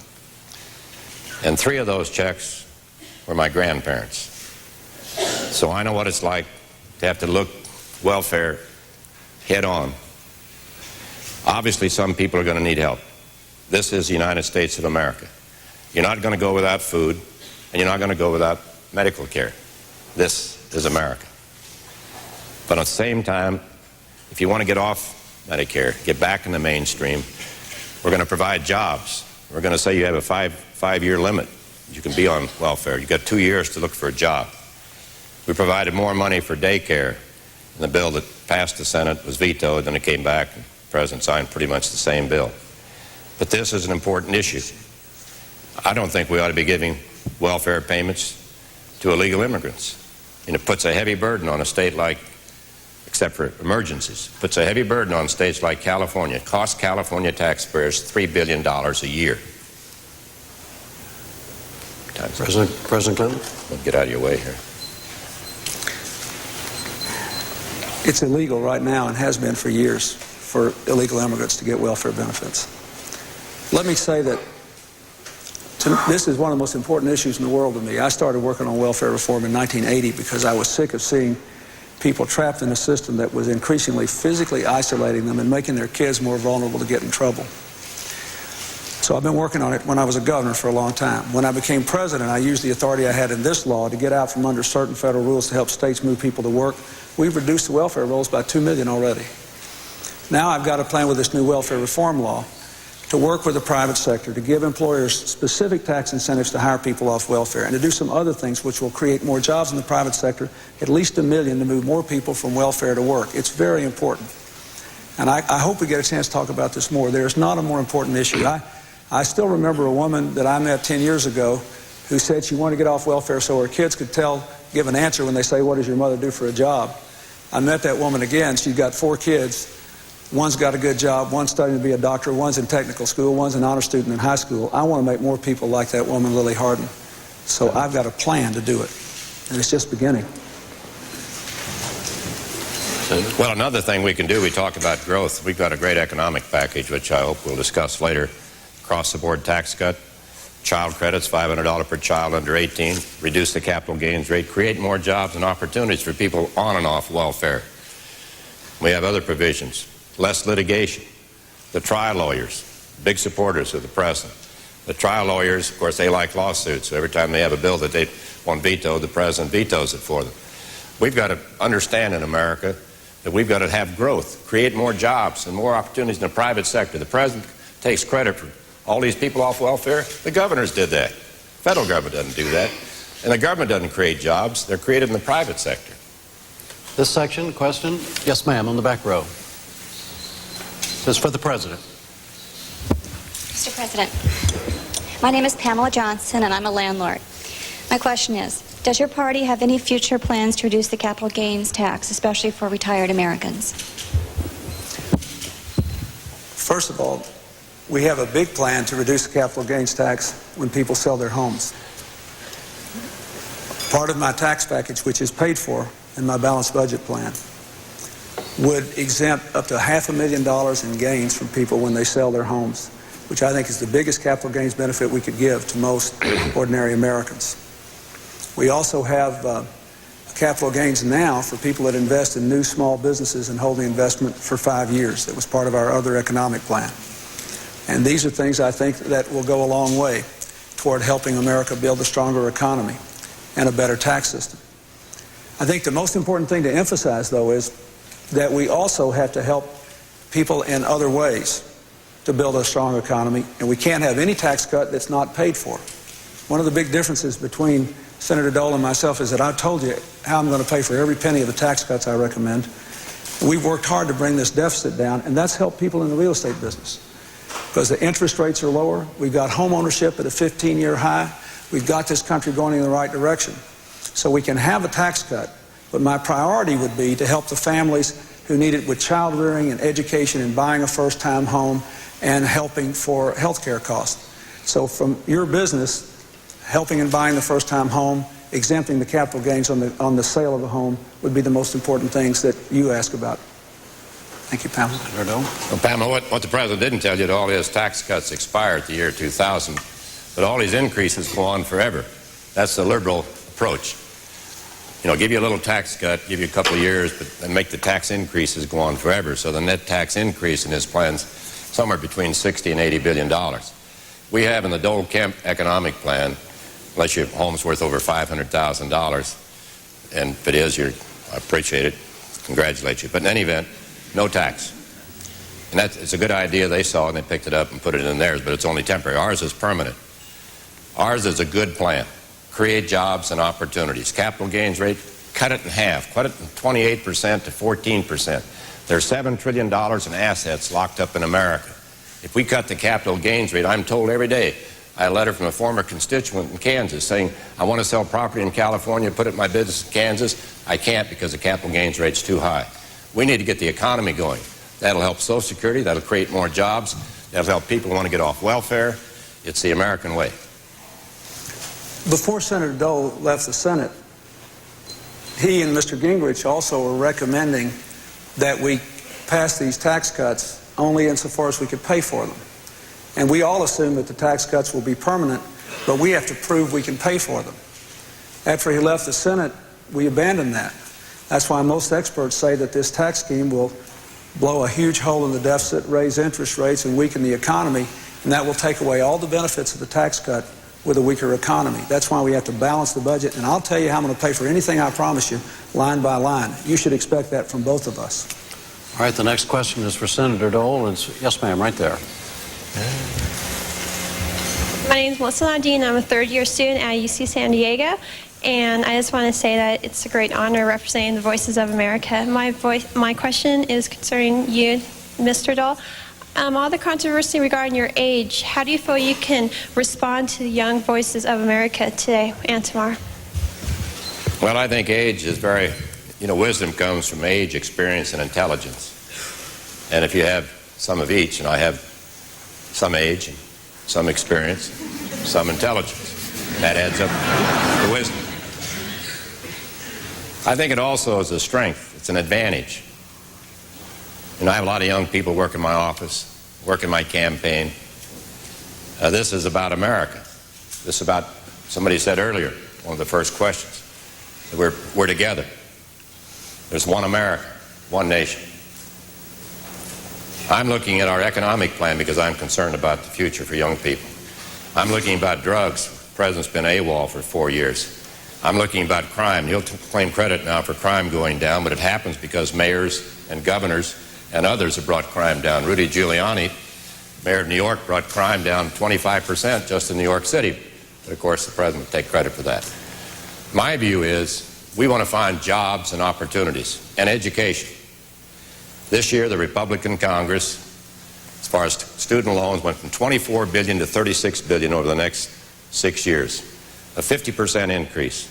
And 3 of those checks were my grandparents. So I know what it's like to have to look welfare head on. Obviously, some people are going to need help. This is the United States of America. You're not going to go without food, and you're not going to go without medical care. This is America. But at the same time, if you want to get off Medicare, get back in the mainstream, we're going to provide jobs. We're going to say you have a five-year limit. You can be on welfare. You've got 2 years to look for a job. We provided more money for daycare. And the bill that passed the Senate was vetoed, and it came back, and the President signed pretty much the same bill. But this is an important issue. I don't think we ought to be giving welfare payments to illegal immigrants. And it puts a heavy burden on a state like, except for emergencies, puts a heavy burden on states like California. It costs California taxpayers $3 billion a year. President Clinton? We'll get out of your way here. It's illegal right now and has been for years for illegal immigrants to get welfare benefits. Let me say that this is one of the most important issues in the world to me. I started working on welfare reform in 1980 because I was sick of seeing people trapped in a system that was increasingly physically isolating them and making their kids more vulnerable to get in trouble. So I've been working on it when I was a governor for a long time. When I became president, I used the authority I had in this law to get out from under certain federal rules to help states move people to work. We've reduced the welfare rolls by 2 million already. Now I've got a plan with this new welfare reform law to work with the private sector, to give employers specific tax incentives to hire people off welfare, and to do some other things which will create more jobs in the private sector, at least 1 million, to move more people from welfare to work. It's very important. And I hope we get a chance to talk about this more. There's not a more important issue. I still remember a woman that I met 10 years ago who said she wanted to get off welfare so her kids could give an answer when they say, what does your mother do for a job? I met that woman again. She's got 4 kids. One's got a good job, one's studying to be a doctor, one's in technical school, one's an honor student in high school. I want to make more people like that woman, Lily Hardin. So I've got a plan to do it, and it's just beginning. Well, another thing we can do, we talk about growth. We've got a great economic package, which I hope we'll discuss later. Across-the-board tax cut, child credits, $500 per child under 18, reduce the capital gains rate, create more jobs and opportunities for people on and off welfare. We have other provisions, less litigation. The trial lawyers, big supporters of the president. The trial lawyers, of course, they like lawsuits, so every time they have a bill that they want vetoed, the president vetoes it for them. We've got to understand in America that we've got to have growth, create more jobs and more opportunities in the private sector. The president takes credit for all these people off welfare. The governors did that. Federal government doesn't do that. And the government doesn't create jobs. They're created in the private sector. This section, question? Yes, ma'am, on the back row. This is for the president. Mr. President, my name is Pamela Johnson, and I'm a landlord. My question is, does your party have any future plans to reduce the capital gains tax, especially for retired Americans? First of all, we have a big plan to reduce the capital gains tax when people sell their homes. Part of my tax package, which is paid for in my balanced budget plan, would exempt up to $500,000 in gains from people when they sell their homes, which I think is the biggest capital gains benefit we could give to most ordinary Americans. We also have capital gains now for people that invest in new small businesses and hold the investment for 5 years. That was part of our other economic plan. And these are things I think that will go a long way toward helping America build a stronger economy and a better tax system. I think the most important thing to emphasize, though, is that we also have to help people in other ways to build a strong economy, and we can't have any tax cut that's not paid for. One of the big differences between Senator Dole and myself is that I've told you how I'm going to pay for every penny of the tax cuts I recommend. We've worked hard to bring this deficit down, and that's helped people in the real estate business because the interest rates are lower. We've got home ownership at a 15-year high. We've got this country going in the right direction. So we can have a tax cut, but my priority would be to help the families who need it with child rearing and education and buying a first-time home and helping for health care costs. So from your business, helping in buying the first-time home, exempting the capital gains on the sale of a home would be the most important things that you ask about. Thank you, Pamela. Well, Pamela, what the president didn't tell you is all his tax cuts expire at the year 2000, but all these increases go on forever. That's the liberal approach. You know, give you a little tax cut, give you a couple of years, but then make the tax increases go on forever. So the net tax increase in his plan's somewhere between $60 and $80 billion. We have in the Dole Kemp economic plan, unless your home's worth over $500,000, and if it is, I appreciate it, congratulate you. But in any event, no tax. And it's a good idea they saw, and they picked it up and put it in theirs, but it's only temporary. Ours is permanent. Ours is a good plan. Create jobs and opportunities. Capital gains rate, cut it in half. Cut it from 28% to 14%. There's $7 trillion in assets locked up in America. If we cut the capital gains rate, I'm told every day, I had a letter from a former constituent in Kansas saying, I want to sell property in California, put it in my business in Kansas. I can't because the capital gains rate's too high. We need to get the economy going. That'll help Social Security. That'll create more jobs. That'll help people who want to get off welfare. It's the American way. Before Senator Dole left the Senate, he and Mr. Gingrich also were recommending that we pass these tax cuts only insofar as we could pay for them. And we all assume that the tax cuts will be permanent, but we have to prove we can pay for them. After he left the Senate, we abandoned that. That's why most experts say that this tax scheme will blow a huge hole in the deficit, raise interest rates, and weaken the economy, and that will take away all the benefits of the tax cut with a weaker economy. That's why we have to balance the budget, and I'll tell you how I'm going to pay for anything I promise you, line by line. You should expect that from both of us. All right, the next question is for Senator Dole. Yes, ma'am, right there. My name is Melissa Landine. I'm a third-year student at UC San Diego, and I just want to say that it's a great honor representing the voices of America. My question is concerning you, Mr. Dole. All the controversy regarding your age, how do you feel you can respond to the young voices of America today and tomorrow? Well, I think age is very, wisdom comes from age, experience, and intelligence. And if you have some of each, and I have some age, and some experience, some intelligence, that adds up to wisdom. I think it also is a strength. It's an advantage. I have a lot of young people work in my office, work in my campaign. This is about America. This is about, somebody said earlier, one of the first questions, that we're together. There's one America, one nation. I'm looking at our economic plan because I'm concerned about the future for young people. I'm looking about drugs. The president's been AWOL for 4 years. I'm looking about crime. He'll claim credit now for crime going down, but it happens because mayors and governors and others have brought crime down. Rudy Giuliani, mayor of New York, brought crime down 25% just in New York City. But of course, the president will take credit for that. My view is we want to find jobs and opportunities and education. This year, the Republican Congress, as far as student loans, went from $24 billion to $36 billion over the next 6 years, a 50% increase.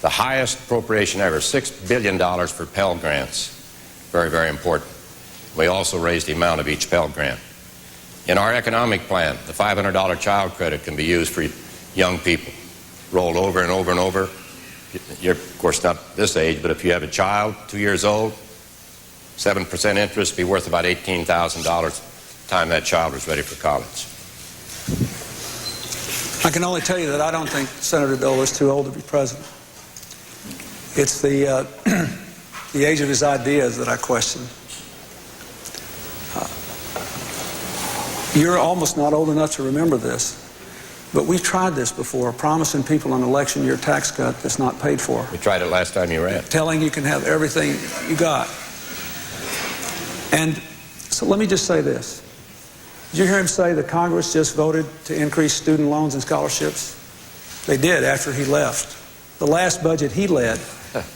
The highest appropriation ever, $6 billion for Pell Grants. Very, very important. We also raised the amount of each Pell Grant. In our economic plan, the $500 child credit can be used for young people, rolled over and over and over. You're, of course, not this age, but if you have a child, 2 years old, 7% interest, be worth about $18,000 by the time that child was ready for college. I can only tell you that I don't think Senator Dole is too old to be president. It's the age of his ideas that I question. You're almost not old enough to remember this, but we've tried this before, promising people an election year tax cut that's not paid for. We tried it last time you ran. Telling you can have everything you got. And so let me just say this. Did you hear him say that Congress just voted to increase student loans and scholarships? They did after he left. The last budget he led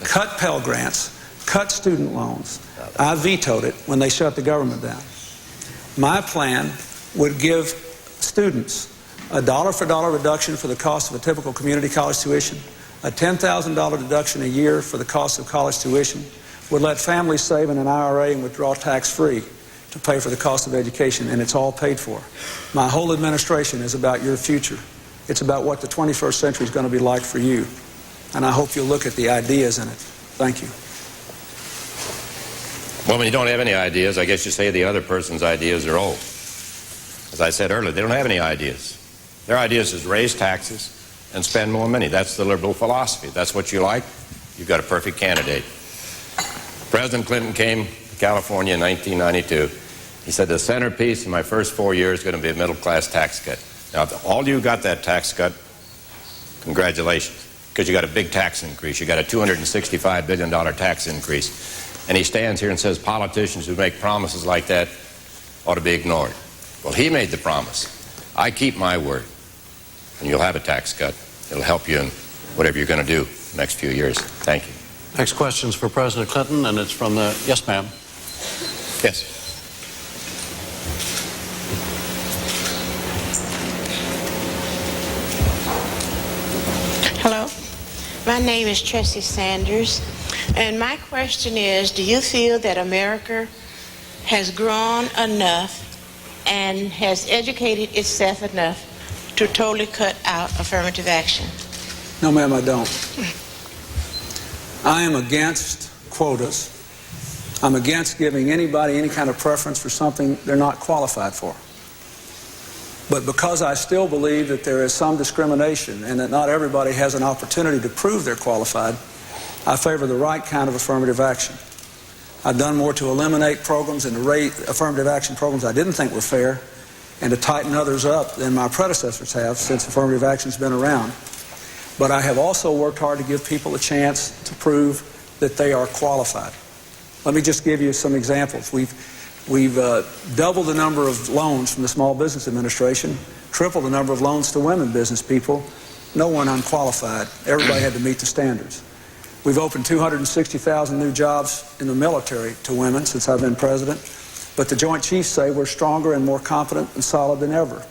cut Pell Grants, cut student loans. I vetoed it when they shut the government down. My plan would give students a dollar-for-dollar reduction for the cost of a typical community college tuition, a $10,000 deduction a year for the cost of college tuition, would let families save in an IRA and withdraw tax-free to pay for the cost of education, and it's all paid for. My whole administration is about your future. It's about what the 21st century is going to be like for you. And I hope you'll look at the ideas in it. Thank you. Well, when you don't have any ideas, I guess you say the other person's ideas are old. As I said earlier, they don't have any ideas. Their ideas is raise taxes and spend more money. That's the liberal philosophy. If that's what you like, you've got a perfect candidate. President Clinton came to California in 1992. He said the centerpiece in my first 4 years is going to be a middle-class tax cut. Now, if all you got that tax cut, congratulations, because you got a big tax increase. You got a $265 billion tax increase. And he stands here and says politicians who make promises like that ought to be ignored. Well, he made the promise. I keep my word, and you'll have a tax cut. It'll help you in whatever you're going to do the next few years. Thank you. Next question is for President Clinton, and it's from the... Yes, ma'am. Yes. Hello. My name is Tressie Sanders, and my question is, do you feel that America has grown enough and has educated itself enough to totally cut out affirmative action? No, ma'am, I don't. I am against quotas. I'm against giving anybody any kind of preference for something they're not qualified for. But because I still believe that there is some discrimination and that not everybody has an opportunity to prove they're qualified, I favor the right kind of affirmative action. I've done more to eliminate programs and to raise affirmative action programs I didn't think were fair and to tighten others up than my predecessors have since affirmative action's been around. But I have also worked hard to give people a chance to prove that they are qualified. Let me just give you some examples. We've doubled the number of loans from the Small Business Administration, tripled the number of loans to women business people. No one unqualified. Everybody had to meet the standards. We've opened 260,000 new jobs in the military to women since I've been president. But the Joint Chiefs say we're stronger and more competent and solid than ever.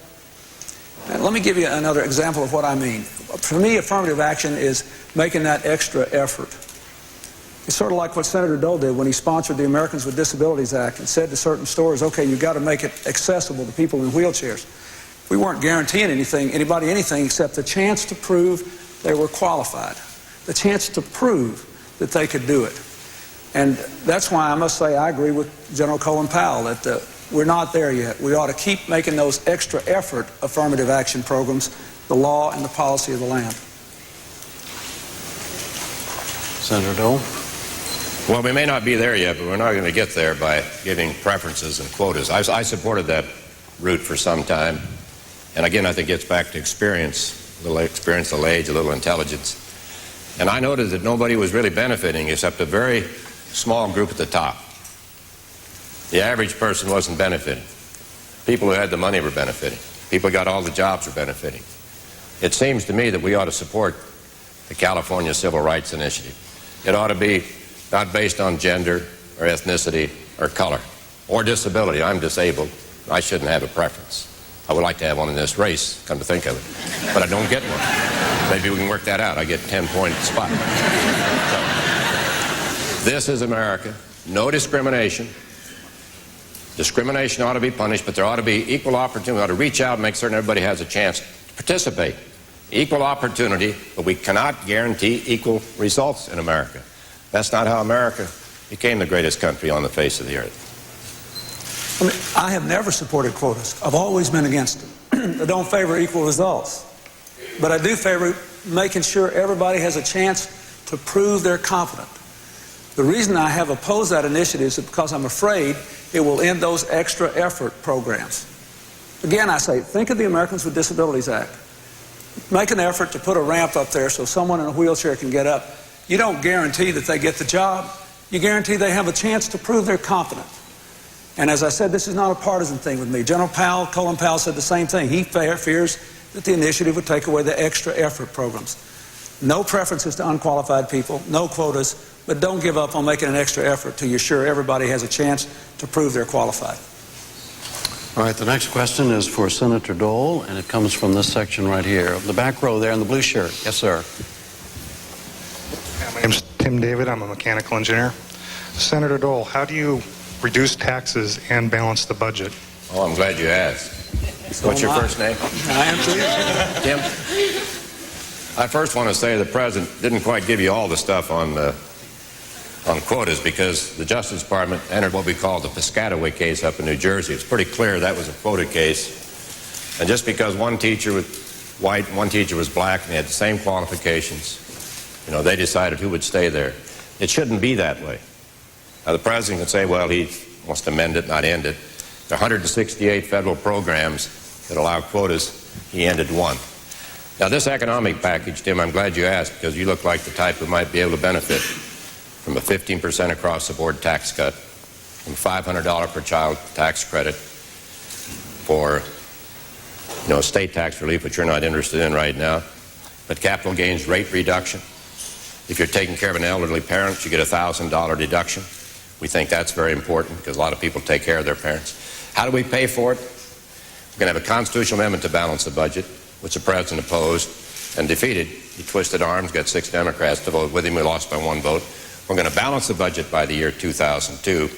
And let me give you another example of what I mean. For me, affirmative action is making that extra effort. It's sort of like what Senator Dole did when he sponsored the Americans with Disabilities Act and said to certain stores, okay, you've got to make it accessible to people in wheelchairs. We weren't guaranteeing anybody anything except the chance to prove they were qualified, the chance to prove that they could do it. And that's why I must say I agree with General Colin Powell that we're not there yet. We ought to keep making those extra effort affirmative action programs the law and the policy of the land. Senator Dole? Well, we may not be there yet, but we're not going to get there by giving preferences and quotas. I supported that route for some time. And again, I think it gets back to experience, a little experience, a little age, a little intelligence. And I noted that nobody was really benefiting except a very small group at the top. The average person wasn't benefiting. People who had the money were benefiting. People who got all the jobs were benefiting. It seems to me that we ought to support the California Civil Rights Initiative. It ought to be not based on gender or ethnicity or color or disability. I'm disabled. I shouldn't have a preference. I would like to have one in this race, come to think of it. But I don't get one. Maybe we can work that out. I get a 10-point spot. So, this is America. No discrimination. Discrimination ought to be punished, but there ought to be equal opportunity. We ought to reach out and make certain everybody has a chance to participate. Equal opportunity, but we cannot guarantee equal results in America. That's not how America became the greatest country on the face of the earth. I have never supported quotas. I've always been against them. I don't favor equal results. But I do favor making sure everybody has a chance to prove they're competent. The reason I have opposed that initiative is because I'm afraid it will end those extra effort programs. Again, I say, think of the Americans with Disabilities Act. Make an effort to put a ramp up there so someone in a wheelchair can get up. You don't guarantee that they get the job. You guarantee they have a chance to prove they're competent. And as I said, this is not a partisan thing with me. General Powell, Colin Powell, said the same thing. He fears that the initiative would take away the extra effort programs. No preferences to unqualified people, no quotas, but don't give up on making an extra effort till you're sure everybody has a chance to prove they're qualified. All right, the next question is for Senator Dole, and it comes from this section right here. The back row there in the blue shirt. Yes, sir. My name's Tim David. I'm a mechanical engineer. Senator Dole, how do you reduce taxes and balance the budget? Oh, I'm glad you asked. What's your first name? I am too. Tim? I first want to say the President didn't quite give you all the stuff on quotas because the Justice Department entered what we call the Piscataway case up in New Jersey. It's pretty clear that was a quota case. And just because one teacher was white and one teacher was black and they had the same qualifications, they decided who would stay there. It shouldn't be that way. Now, the President can say, well, he wants to amend it, not end it. There are 168 federal programs that allow quotas. He ended one. Now, this economic package, Tim, I'm glad you asked because you look like the type who might be able to benefit from a 15% across-the-board tax cut, from $500 per child tax credit for, state tax relief, which you're not interested in right now, but capital gains rate reduction. If you're taking care of an elderly parent, you get a $1,000 deduction. We think that's very important because a lot of people take care of their parents. How do we pay for it? We're going to have a constitutional amendment to balance the budget, which the President opposed and defeated. He twisted arms, got 6 Democrats to vote with him. We lost by 1 vote. We're going to balance the budget by the year 2002.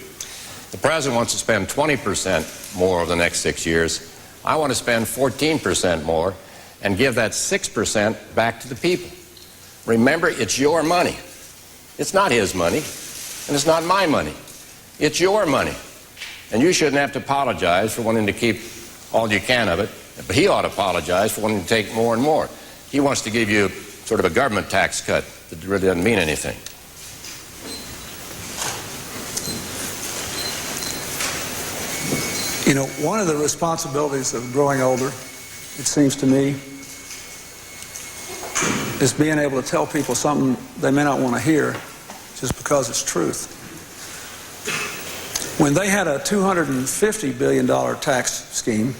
The President wants to spend 20% more over the next 6 years. I want to spend 14% more and give that 6% back to the people. Remember, it's your money. It's not his money, and it's not my money. It's your money. And you shouldn't have to apologize for wanting to keep all you can of it, but he ought to apologize for wanting to take more and more. He wants to give you sort of a government tax cut that really doesn't mean anything. One of the responsibilities of growing older, it seems to me, is being able to tell people something they may not want to hear just because it's truth. When they had a $250 billion tax scheme,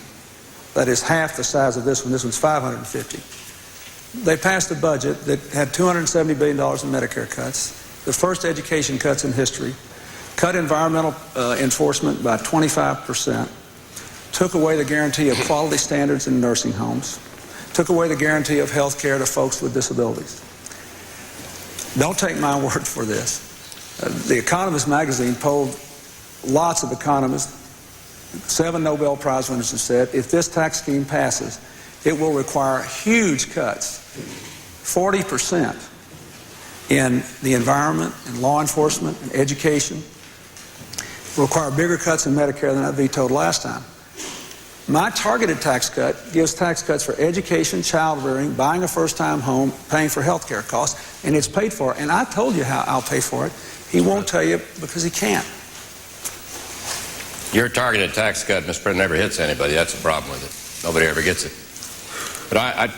that is half the size of this one's $550. They passed a budget that had $270 billion in Medicare cuts, the first education cuts in history, cut environmental enforcement by 25%, took away the guarantee of quality standards in nursing homes, took away the guarantee of health care to folks with disabilities. Don't take my word for this. The Economist magazine polled lots of economists. 7 Nobel Prize winners have said if this tax scheme passes, it will require huge cuts, 40% in the environment, in law enforcement, in education. It will require bigger cuts in Medicare than I vetoed last time. My targeted tax cut gives tax cuts for education, child rearing, buying a first-time home, paying for health care costs, and it's paid for. And I told you how I'll pay for it. He won't tell you because he can't. Your targeted tax cut, Mr. President, never hits anybody. That's the problem with it. Nobody ever gets it. But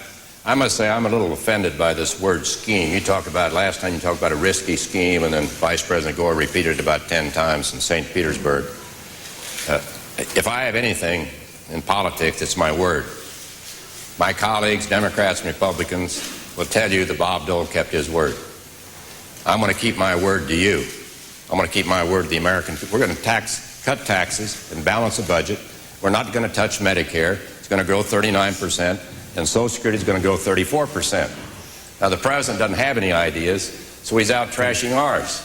I must say I'm a little offended by this word scheme. You talked about, last time you talked about a risky scheme, and then Vice President Gore repeated it about 10 times in St. Petersburg. If I have anything in politics, it's my word. My colleagues, Democrats and Republicans, will tell you that Bob Dole kept his word. I'm going to keep my word to you. I'm going to keep my word to the American people. We're going to cut taxes and balance the budget. We're not going to touch Medicare. It's going to grow 39%, and Social Security is going to grow 34%. Now, the president doesn't have any ideas, so he's out trashing ours.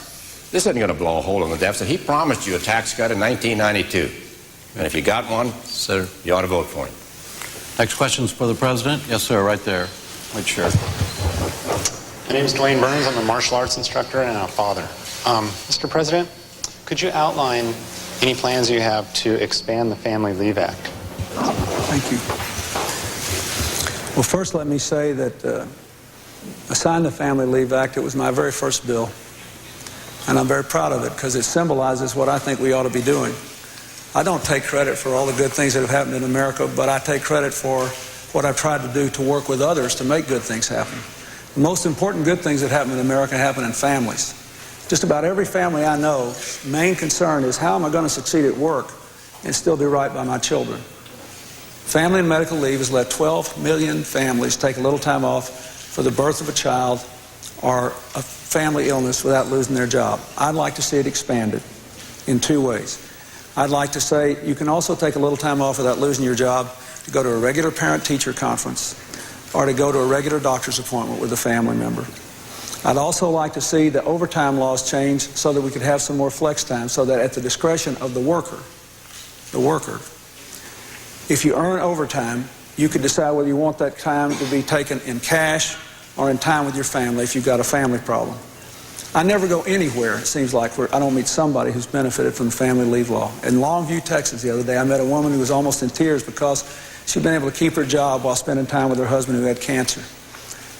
This isn't going to blow a hole in the deficit. He promised you a tax cut in 1992. And if you got one, sir, you ought to vote for him. Next question's for the president. Yes, sir, right there. Right, sure. My name is Dwayne Burns. I'm a martial arts instructor and a father. Mr. President, could you outline any plans you have to expand the Family Leave Act? Thank you. Well, first let me say that I signed the Family Leave Act. It was my very first bill. And I'm very proud of it because it symbolizes what I think we ought to be doing. I don't take credit for all the good things that have happened in America, but I take credit for what I've tried to do to work with others to make good things happen. The most important good things that happen in America happen in families. Just about every family I know, main concern is how am I going to succeed at work and still do right by my children. Family and medical leave has let 12 million families take a little time off for the birth of a child or a family illness without losing their job. I'd like to see it expanded in two ways. I'd like to say you can also take a little time off without losing your job to go to a regular parent-teacher conference or to go to a regular doctor's appointment with a family member. I'd also like to see the overtime laws change so that we could have some more flex time so that at the discretion of the worker, if you earn overtime, you could decide whether you want that time to be taken in cash or in time with your family if you've got a family problem. I never go anywhere, it seems like, where I don't meet somebody who's benefited from the family leave law. In Longview, Texas, the other day, I met a woman who was almost in tears because she'd been able to keep her job while spending time with her husband who had cancer.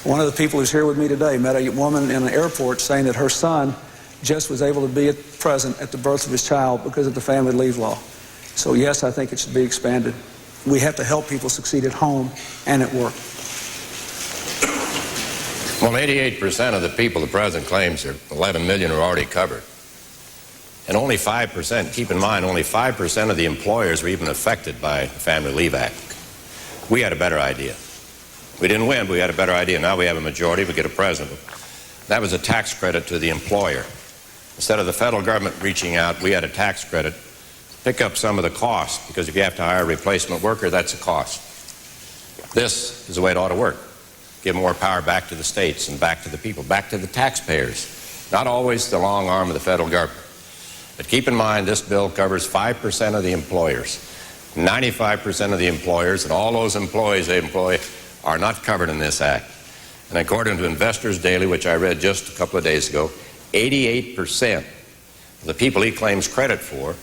One of the people who's here with me today met a woman in an airport saying that her son just was able to be present at the birth of his child because of the family leave law. So yes, I think it should be expanded. We have to help people succeed at home and at work. Well, 88% of the people the president claims are 11 million are already covered. And only 5%, keep in mind, only 5% of the employers were even affected by the Family Leave Act. We had a better idea. We didn't win, but we had a better idea. Now we have a majority, we get a president. That was a tax credit to the employer. Instead of the federal government reaching out, we had a tax credit. Pick up some of the cost, because if you have to hire a replacement worker, that's a cost. This is the way it ought to work. Give more power back to the states and back to the people, back to the taxpayers. Not always the long arm of the federal government. But keep in mind, this bill covers 5% of the employers. 95% of the employers and all those employees they employ are not covered in this act. And according to Investors Daily, which I read just a couple of days ago, 88% of the people he claims credit for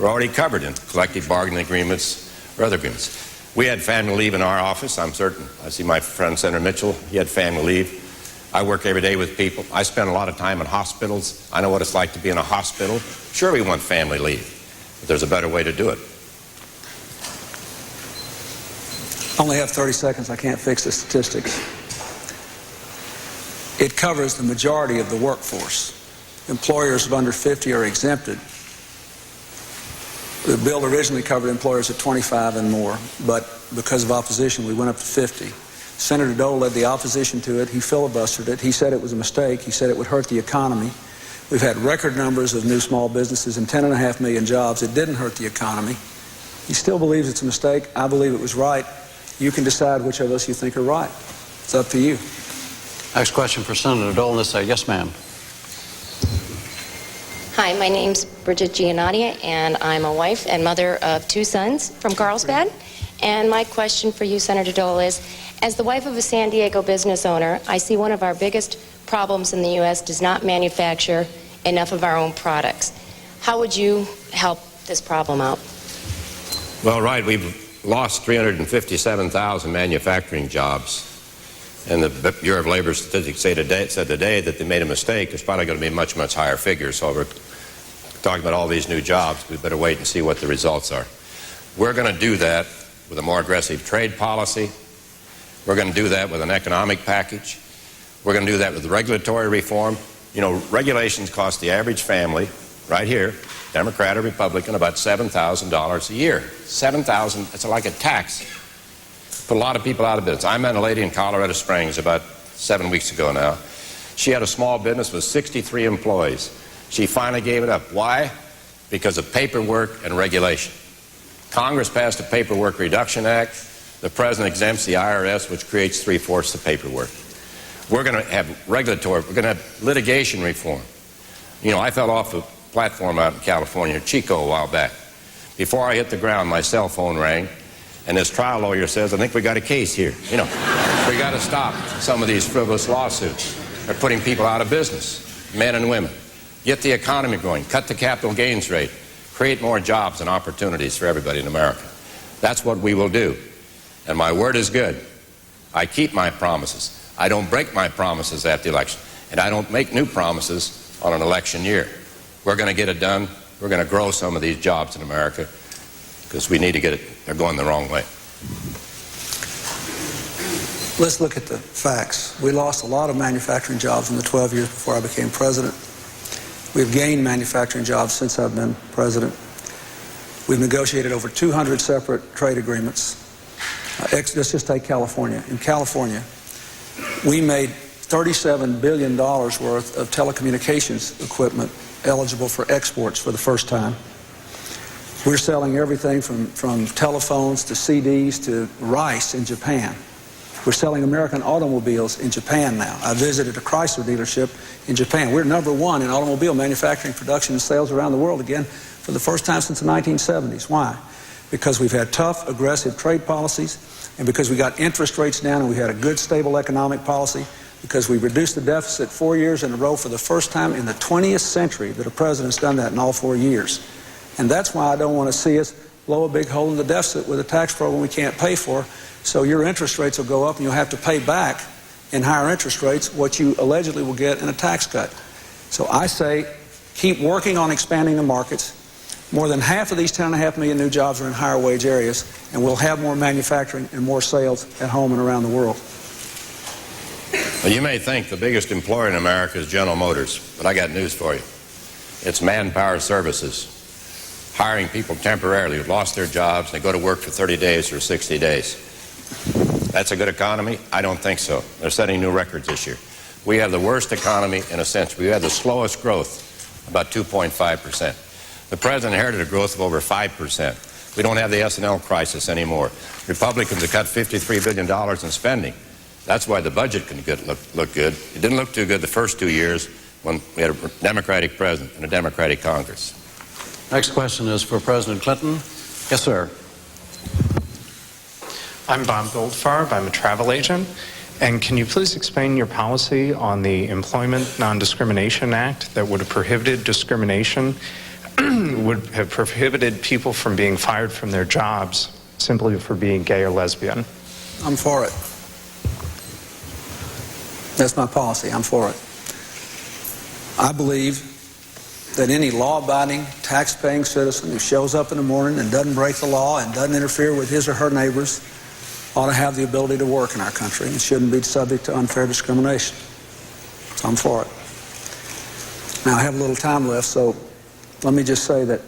were already covered in collective bargaining agreements or other agreements. We had family leave in our office. I'm certain. I see my friend Senator Mitchell. He had family leave. I work every day with people. I spend a lot of time in hospitals. I know what it's like to be in a hospital. Sure, we want family leave, but there's a better way to do it. I only have 30 seconds. I can't fix the statistics. It covers the majority of the workforce. Employers of under 50 are exempted. The bill originally covered employers at 25 and more, but because of opposition, we went up to 50. Senator Dole led the opposition to it. He filibustered it. He said it was a mistake. He said it would hurt the economy. We've had record numbers of new small businesses and 10.5 million jobs. It didn't hurt the economy. He still believes it's a mistake. I believe it was right. You can decide which of us you think are right. It's up to you. Next question for Senator Dole. Let's say, yes, ma'am. Hi, my name's Bridget Giannotti, and I'm a wife and mother of 2 sons from Carlsbad. And my question for you, Senator Dole, is, as the wife of a San Diego business owner, I see one of our biggest problems in the U.S. does not manufacture enough of our own products. How would you help this problem out? Well, right, we've lost 357,000 manufacturing jobs. And the Bureau of Labor Statistics said today that they made a mistake. It's probably going to be a much, much higher figure. So we're talking about all these new jobs. We better wait and see what the results are. We're going to do that with a more aggressive trade policy. We're going to do that with an economic package. We're going to do that with regulatory reform. You know, regulations cost the average family right here, Democrat or Republican, about $7,000 a year. $7,000, it's like a tax. Put a lot of people out of business. I met a lady in Colorado Springs about 7 weeks ago now. She had a small business with 63 employees. She finally gave it up. Why? Because of paperwork and regulation. Congress passed a Paperwork Reduction Act. The President exempts the IRS, which creates 3/4 the paperwork. We're going to have regulatory, we're going to have litigation reform. You know, I fell off a platform out in California, Chico, a while back. Before I hit the ground, my cell phone rang. And this trial lawyer says, I think we got a case here. You know, we got to stop some of these frivolous lawsuits. They're putting people out of business, men and women. Get the economy going, cut the capital gains rate, create more jobs and opportunities for everybody in America. That's what we will do. And my word is good. I keep my promises. I don't break my promises at the election. And I don't make new promises on an election year. We're going to get it done. We're going to grow some of these jobs in America, because we need to get it. They're going the wrong way. Let's look at the facts. We lost a lot of manufacturing jobs in the 12 years before I became president. We've gained manufacturing jobs since I've been president. We've negotiated over 200 separate trade agreements. Let's just take California. In California, we made $37 billion worth of telecommunications equipment eligible for exports for the first time. We're selling everything from telephones to CDs to rice in Japan. We're selling American automobiles in Japan now. I visited a Chrysler dealership in Japan. We're #1 in automobile manufacturing, production, and sales around the world again for the first time since the 1970s. Why? Because we've had tough, aggressive trade policies, and because we got interest rates down and we had a good, stable economic policy, because we reduced the deficit 4 years in a row for the first time in the 20th century that a president's done that in all 4 years. And that's why I don't want to see us blow a big hole in the deficit with a tax program we can't pay for. So your interest rates will go up and you'll have to pay back in higher interest rates what you allegedly will get in a tax cut. So I say keep working on expanding the markets. More than half of these 10.5 million new jobs are in higher wage areas, and we'll have more manufacturing and more sales at home and around the world. Well, you may think the biggest employer in America is General Motors, but I got news for you. It's Manpower Services, hiring people temporarily who've lost their jobs. They go to work for 30 days or 60 days. That's a good economy? I don't think so. They're setting new records this year. We have the worst economy in a century. We have the slowest growth, about 2.5%. The president inherited a growth of over 5%. We don't have the S&L crisis anymore. Republicans have cut $53 billion in spending. That's why the budget can look good. It didn't look too good the first 2 years when we had a Democratic president and a Democratic Congress. Next question is for President Clinton. Yes, sir. I'm Bob Goldfarb. I'm a travel agent. And can you please explain your policy on the Employment Non-Discrimination Act that would have prohibited discrimination, would have prohibited people from being fired from their jobs simply for being gay or lesbian? I'm for it. That's my policy. I'm for it. I believe that any law-abiding, tax-paying citizen who shows up in the morning and doesn't break the law and doesn't interfere with his or her neighbors ought to have the ability to work in our country and shouldn't be subject to unfair discrimination. So I'm for it. Now, I have a little time left, so let me just say that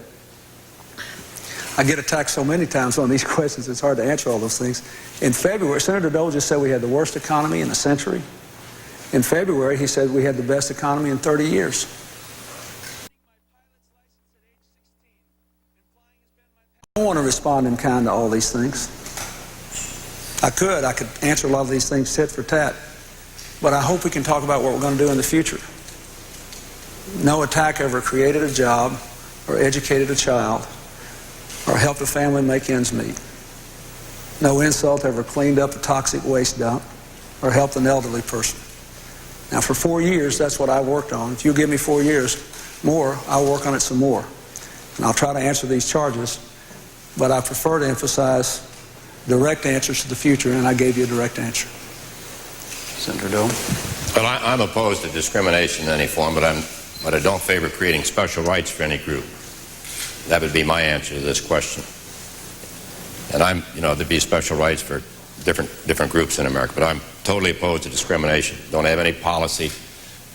I get attacked so many times on these questions, it's hard to answer all those things. In February, Senator Dole just said we had the worst economy in a century. In February, he said we had the best economy in 30 years. I don't want to respond in kind to all these things. I could answer a lot of these things tit for tat, but I hope we can talk about what we're going to do in the future. No attack ever created a job or educated a child or helped a family make ends meet. No insult ever cleaned up a toxic waste dump or helped an elderly person. Now, for 4 years, that's what I worked on. If you give me 4 years more, I'll work on it some more. And I'll try to answer these charges, but I prefer to emphasize direct answers to the future, and I gave you a direct answer. Senator Dole. Well, I'm opposed to discrimination in any form, but I don't favor creating special rights for any group. That would be my answer to this question. And there'd be special rights for different groups in America, but I'm totally opposed to discrimination. Don't have any policy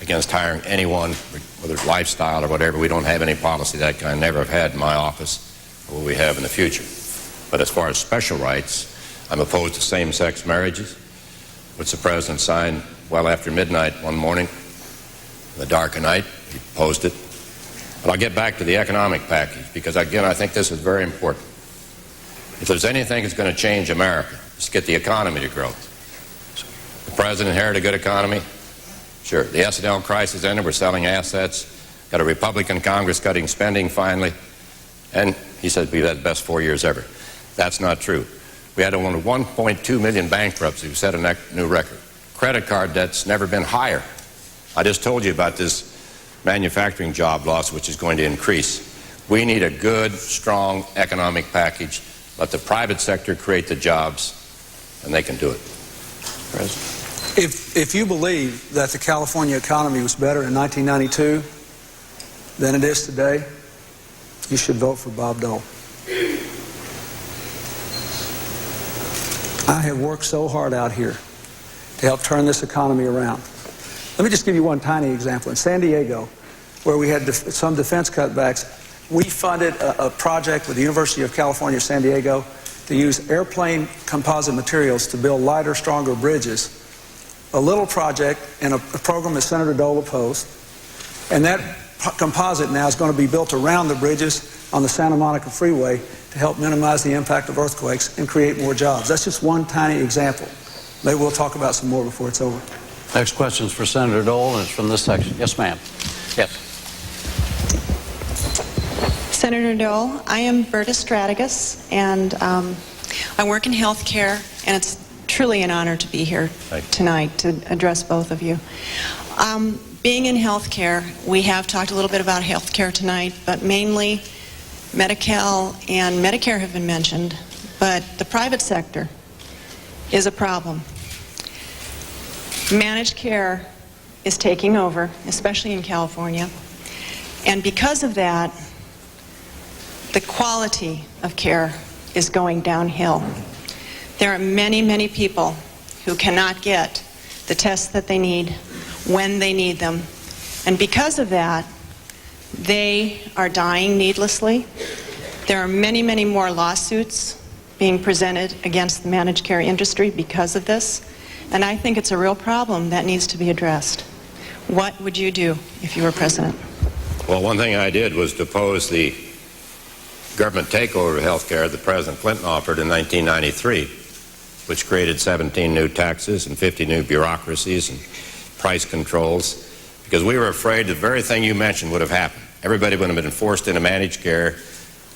against hiring anyone, whether it's lifestyle or whatever. We don't have any policy of that kind. Never have had in my office, or will we have in the future. But as far as special rights, I'm opposed to same-sex marriages, which the President signed well after midnight one morning, in the dark of night. He opposed it. But I'll get back to the economic package, because again, I think this is very important. If there's anything that's going to change America, it's to get the economy to grow. The President inherited a good economy. Sure, the S&L crisis ended. We're selling assets. Got a Republican Congress cutting spending finally. And he said we've had the best 4 years ever. That's not true. We had only 1.2 million bankruptcies. We set a new record. Credit card debt's never been higher. I just told you about this manufacturing job loss, which is going to increase. We need a good, strong economic package. Let the private sector create the jobs, and they can do it. President. If you believe that the California economy was better in 1992 than it is today, you should vote for Bob Dole. I have worked so hard out here to help turn this economy around. Let me just give you one tiny example. In San Diego, where we had some defense cutbacks, we funded a project with the University of California, San Diego, to use airplane composite materials to build lighter, stronger bridges. A little project and a program that Senator Dole opposed. And that composite now is going to be built around the bridges on the Santa Monica Freeway to help minimize the impact of earthquakes and create more jobs. That's just one tiny example. Maybe we'll talk about some more before it's over. Next question is for Senator Dole, and it's from this section. Yes, ma'am. Yes. Senator Dole, I am Berta Stratigus, and I work in health care, and it's truly an honor to be here tonight to address both of you. Being in health care, we have talked a little bit about health care tonight, but mainly Medi-Cal and Medicare have been mentioned, but the private sector is a problem. Managed care is taking over, especially in California, and because of that, the quality of care is going downhill. There are many, many people who cannot get the tests that they need when they need them, and because of that, they are dying needlessly. There are many, many more lawsuits being presented against the managed care industry because of this, and I think it's a real problem that needs to be addressed. What would you do if you were president? Well, one thing I did was to oppose the government takeover of health care that President Clinton offered in 1993, which created 17 new taxes and 50 new bureaucracies and price controls, because we were afraid the very thing you mentioned would have happened. Everybody would have been forced into managed care.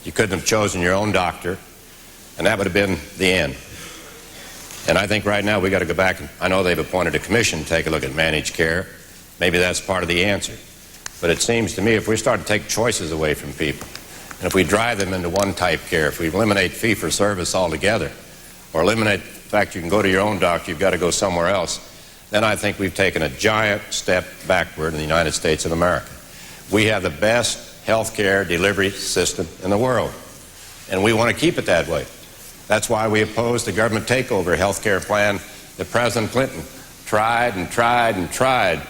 You couldn't have chosen your own doctor, and that would have been the end. And I think right now we got to go back, and I know they've appointed a commission to take a look at managed care. Maybe that's part of the answer. But it seems to me if we start to take choices away from people, and if we drive them into one type care, if we eliminate fee-for-service altogether, or eliminate the fact you can go to your own doctor, you've got to go somewhere else, then I think we've taken a giant step backward in the United States of America. We have the best health care delivery system in the world, and we want to keep it that way. That's why we opposed the government takeover health care plan that President Clinton tried and tried and tried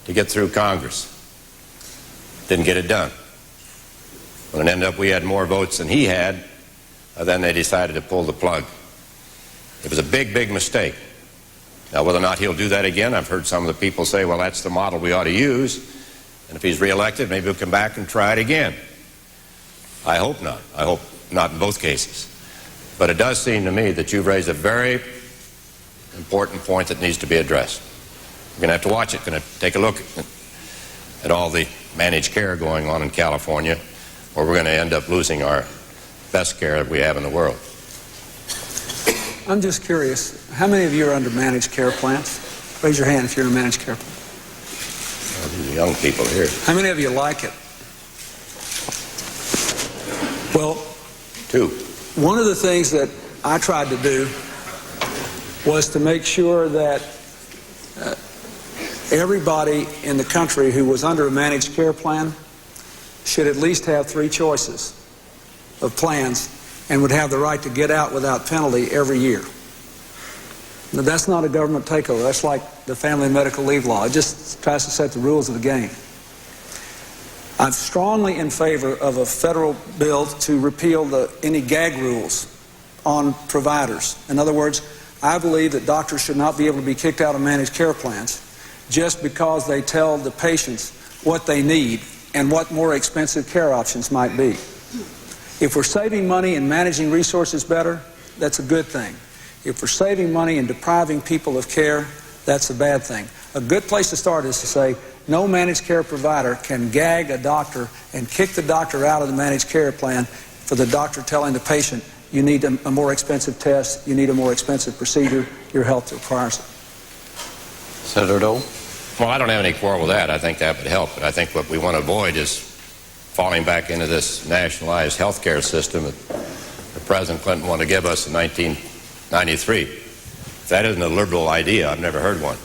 to get through Congress. Didn't get it done. When it ended up we had more votes than he had, then they decided to pull the plug. It was a big, big mistake. Now, whether or not he'll do that again, I've heard some of the people say, well, that's the model we ought to use, and if he's reelected, maybe he'll come back and try it again. I hope not. I hope not in both cases. But it does seem to me that you've raised a very important point that needs to be addressed. We're going to have to watch it. We're going to take a look at all the managed care going on in California, or we're going to end up losing our best care that we have in the world. I'm just curious, how many of you are under managed care plans? Raise your hand if you're in a managed care plan. Well, these are young people here. How many of you like it? Well, two. One of the things that I tried to do was to make sure that everybody in the country who was under a managed care plan should at least have 3 choices of plans and would have the right to get out without penalty every year. Now, that's not a government takeover. That's like the family and medical leave law. It just tries to set the rules of the game. I'm strongly in favor of a federal bill to repeal any gag rules on providers. In other words, I believe that doctors should not be able to be kicked out of managed care plans just because they tell the patients what they need and what more expensive care options might be. If we're saving money and managing resources better, that's a good thing. If we're saving money and depriving people of care, that's a bad thing. A good place to start is to say no managed care provider can gag a doctor and kick the doctor out of the managed care plan for the doctor telling the patient, you need a more expensive test, you need a more expensive procedure, your health requires it. Senator Dole? Well, I don't have any quarrel with that. I think that would help. But I think what we want to avoid is falling back into this nationalized health care system that President Clinton wanted to give us in 1993. If that isn't a liberal idea, I've never heard one.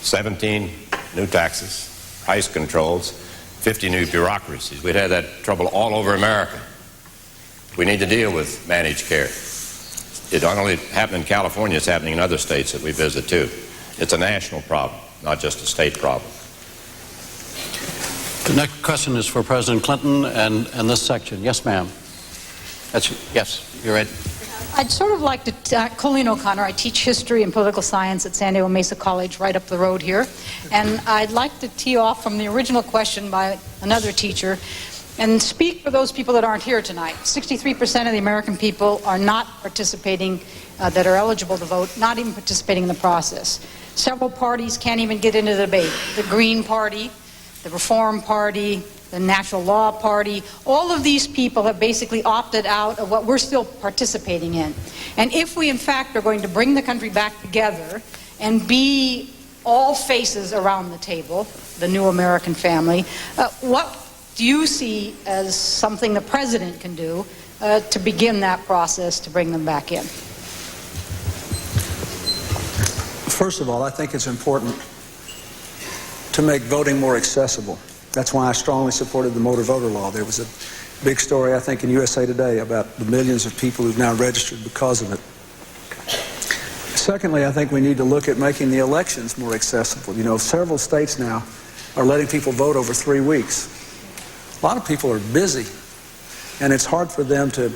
17 new taxes, price controls, 50 new bureaucracies. We'd have that trouble all over America. We need to deal with managed care. It not only happened in California, it's happening in other states that we visit too. It's a national problem, not just a state problem. The next question is for President Clinton and this section. Yes, ma'am. Yes, you're ready. I'd sort of like to, Colleen O'Connor, I teach history and political science at San Diego Mesa College right up the road here. And I'd like to tee off from the original question by another teacher and speak for those people that aren't here tonight. 63% of the American people are not participating, that are eligible to vote, not even participating in the process. Several parties can't even get into the debate. The Green Party, the Reform Party, the Natural Law Party, all of these people have basically opted out of what we're still participating in. And if we in fact are going to bring the country back together and be all faces around the table, the new American family, what do you see as something the President can do to begin that process to bring them back in? First of all, I think it's important to make voting more accessible. That's why I strongly supported the motor voter law. There was a big story, I think, in USA Today about the millions of people who've now registered because of it. Secondly, I think we need to look at making the elections more accessible. You know, several states now are letting people vote over 3 weeks. A lot of people are busy, and it's hard for them to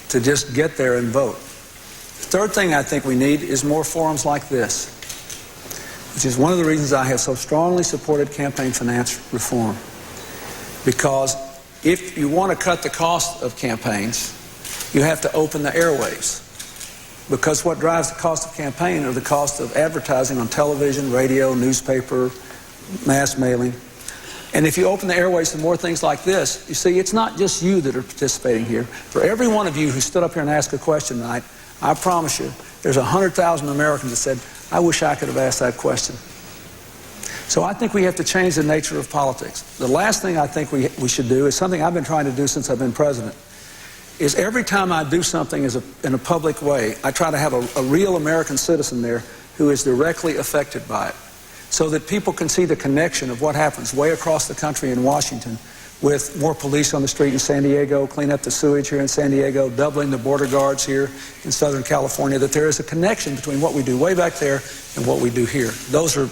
just get there and vote. The third thing I think we need is more forums like this, which is one of the reasons I have so strongly supported campaign finance reform. Because if you want to cut the cost of campaigns, you have to open the airwaves. Because what drives the cost of campaign are the cost of advertising on television, radio, newspaper, mass mailing. And if you open the airways to more things like this, you see, it's not just you that are participating here. For every one of you who stood up here and asked a question tonight, I promise you, there's 100,000 Americans that said, I wish I could have asked that question. So I think we have to change the nature of politics. The last thing I think we should do is something I've been trying to do since I've been president, is every time I do something in a public way, I try to have a real American citizen there who is directly affected by it, so that people can see the connection of what happens way across the country in Washington with more police on the street in San Diego, clean up the sewage here in San Diego, doubling the border guards here in Southern California, that there is a connection between what we do way back there and what we do here. Those are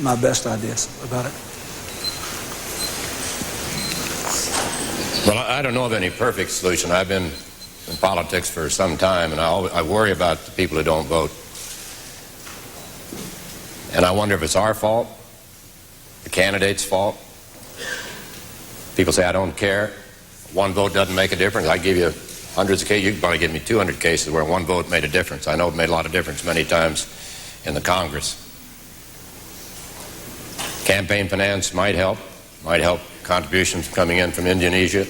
my best ideas about it. Well, I don't know of any perfect solution. I've been in politics for some time, and I worry about the people who don't vote. And I wonder if it's our fault, the candidate's fault. People say, I don't care. One vote doesn't make a difference. I give you hundreds of cases. You can probably give me 200 cases where one vote made a difference. I know it made a lot of difference many times in the Congress. Campaign finance might help contributions coming in from Indonesia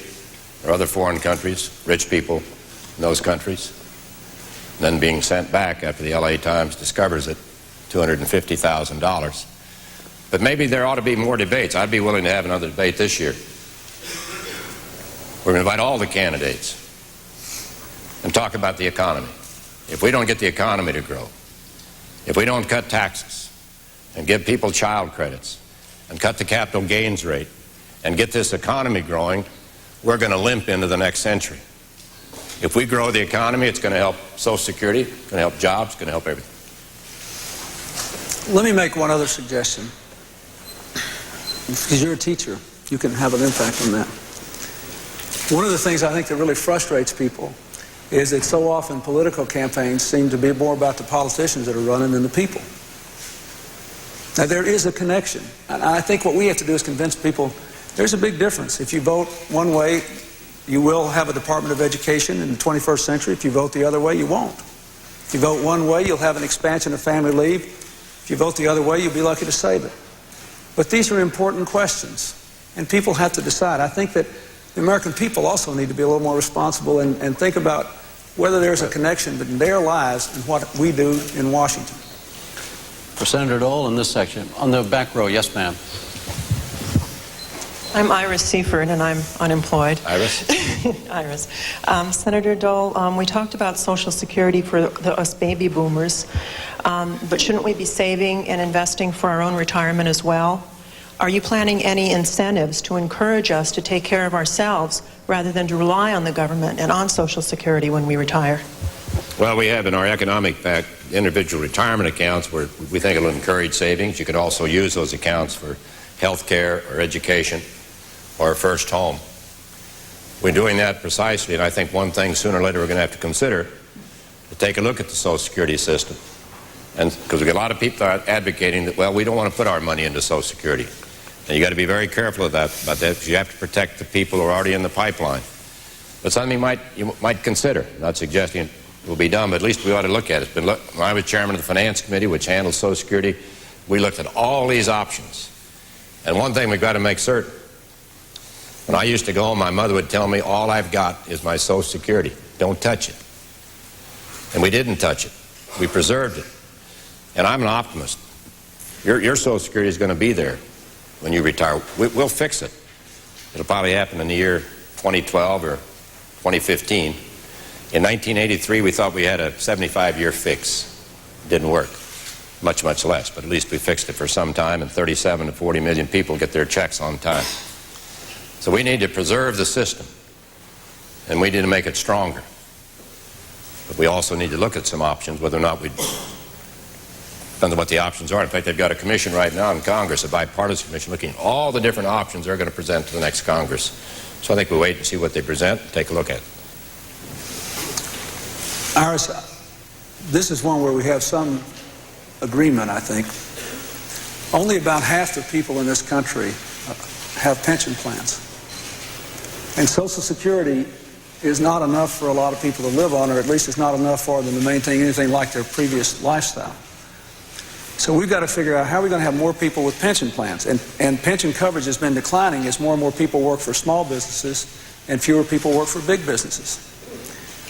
or other foreign countries, rich people in those countries, and then being sent back after the LA Times discovers it, $250,000. But maybe there ought to be more debates. I'd be willing to have another debate this year. We're going to invite all the candidates and talk about the economy. if we don't get the economy to grow, if we don't cut taxes and give people child credits and cut the capital gains rate and get this economy growing, we're going to limp into the next century. If we grow the economy, it's going to help Social Security, it's going to help jobs, it's going to help everything. Let me make one other suggestion. Because you're a teacher, you can have an impact on that. One of the things I think that really frustrates people is that so often political campaigns seem to be more about the politicians that are running than the people. Now, there is a connection. And I think what we have to do is convince people there's a big difference. If you vote one way, you will have a Department of Education in the 21st century. If you vote the other way, you won't. If you vote one way, you'll have an expansion of family leave. If you vote the other way, you'll be lucky to save it. But these are important questions, and people have to decide. I think that the American people also need to be a little more responsible and think about whether there's a connection between their lives and what we do in Washington. For Senator Dole in this section. On the back row, yes, ma'am. I'm Iris Seaford, and I'm unemployed. Iris? Iris. Senator Dole, we talked about Social Security for us baby boomers, but shouldn't we be saving and investing for our own retirement as well? Are you planning any incentives to encourage us to take care of ourselves rather than to rely on the government and on Social Security when we retire? Well, we have in our economic pact individual retirement accounts where we think it'll encourage savings. You could also use those accounts for health care or education or a first home. We're doing that precisely, and I think one thing sooner or later we're going to have to consider to take a look at the Social Security system. And because we get a lot of people advocating that, well, we don't want to put our money into Social Security. And you got to be very careful about that because you have to protect the people who are already in the pipeline. But something you might consider. I'm not suggesting it will be done, but at least we ought to look at it. When I was chairman of the Finance Committee, which handles Social Security, we looked at all these options. And one thing we've got to make certain. When I used to go home, my mother would tell me, all I've got is my Social Security. Don't touch it. And we didn't touch it. We preserved it. And I'm an optimist. Your Social Security is going to be there when you retire. We'll fix it. It'll probably happen in the year 2012 or 2015. In 1983, we thought we had a 75-year fix. Didn't work. Much, much less. But at least we fixed it for some time, and 37 to 40 million people get their checks on time. So we need to preserve the system, and we need to make it stronger. But we also need to look at some options, whether or not we... Depends on what the options are. In fact, they've got a commission right now in Congress, a bipartisan commission, looking at all the different options they're going to present to the next Congress. So I think we'll wait and see what they present, take a look at it. Iris, this is one where we have some agreement, I think. Only about half the people in this country have pension plans. And Social Security is not enough for a lot of people to live on, or at least it's not enough for them to maintain anything like their previous lifestyle. So we've got to figure out how we're going to have more people with pension plans. And pension coverage has been declining as more and more people work for small businesses and fewer people work for big businesses.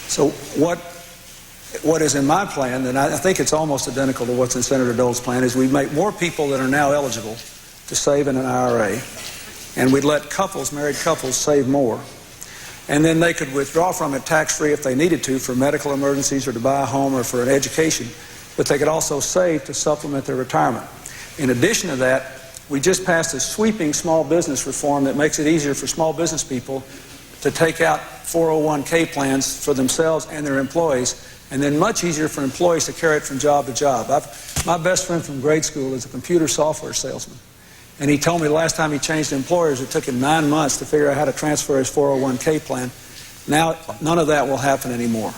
So what is in my plan, and I think it's almost identical to what's in Senator Dole's plan, is we make more people that are now eligible to save in an IRA, and we'd let couples, married couples, save more. And then they could withdraw from it tax-free if they needed to for medical emergencies or to buy a home or for an education, but they could also save to supplement their retirement. In addition to that, we just passed a sweeping small business reform that makes it easier for small business people to take out 401k plans for themselves and their employees, and then much easier for employees to carry it from job to job. My best friend from grade school is a computer software salesman, and he told me the last time he changed employers, it took him 9 months to figure out how to transfer his 401k plan. Now, none of that will happen anymore.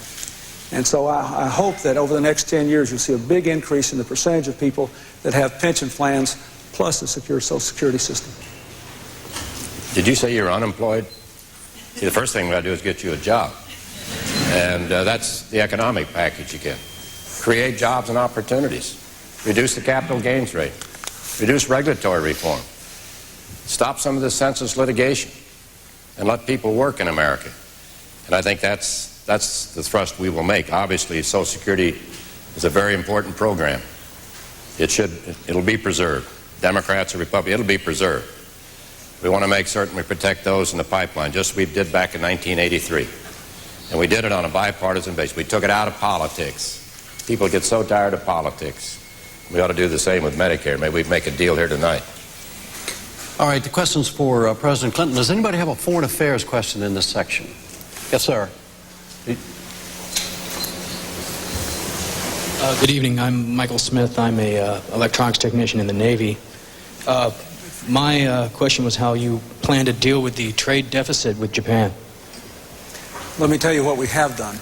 And so I hope that over the next 10 years, you'll see a big increase in the percentage of people that have pension plans plus a secure Social Security system. Did you say you're unemployed? See, the first thing we got to do is get you a job. And that's the economic package you get. Create jobs and opportunities. Reduce the capital gains rate. Reduce regulatory reform. Stop some of the senseless litigation. And let people work in America. And I think that's the thrust we will make. Obviously, Social Security is a very important program. It'll be preserved. Democrats or Republicans, it'll be preserved. We want to make certain we protect those in the pipeline, just as we did back in 1983. And we did it on a bipartisan basis. We took it out of politics. People get so tired of politics. We ought to do the same with Medicare. Maybe we make a deal here tonight. All right, the question's for President Clinton. Does anybody have a foreign affairs question in this section? Yes, sir. Good evening. I'm Michael Smith. I'm a electronics technician in the Navy. My question was how you plan to deal with the trade deficit with Japan. Let me tell you what we have done.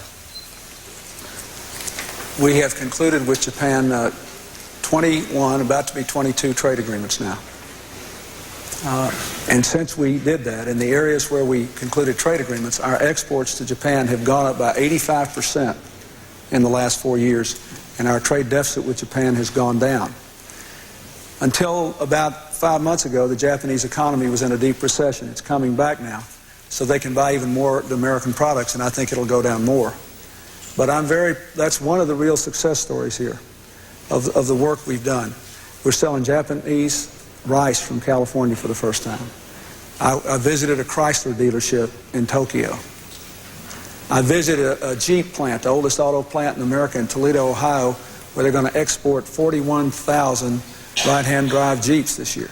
We have concluded with Japan 21, about to be 22 trade agreements now. And since we did that, in the areas where we concluded trade agreements, our exports to Japan have gone up by 85% in the last 4 years, and our trade deficit with Japan has gone down. Until about 5 months ago, the Japanese economy was in a deep recession. It's coming back now, so they can buy even more American products, and I think it'll go down more. But that's one of the real success stories here of the work we've done. We're selling Japanese rice from California for the first time. I visited a Chrysler dealership in Tokyo. I visited a Jeep plant, the oldest auto plant in America, in Toledo, Ohio, where they're going to export 41,000 right-hand drive Jeeps this year.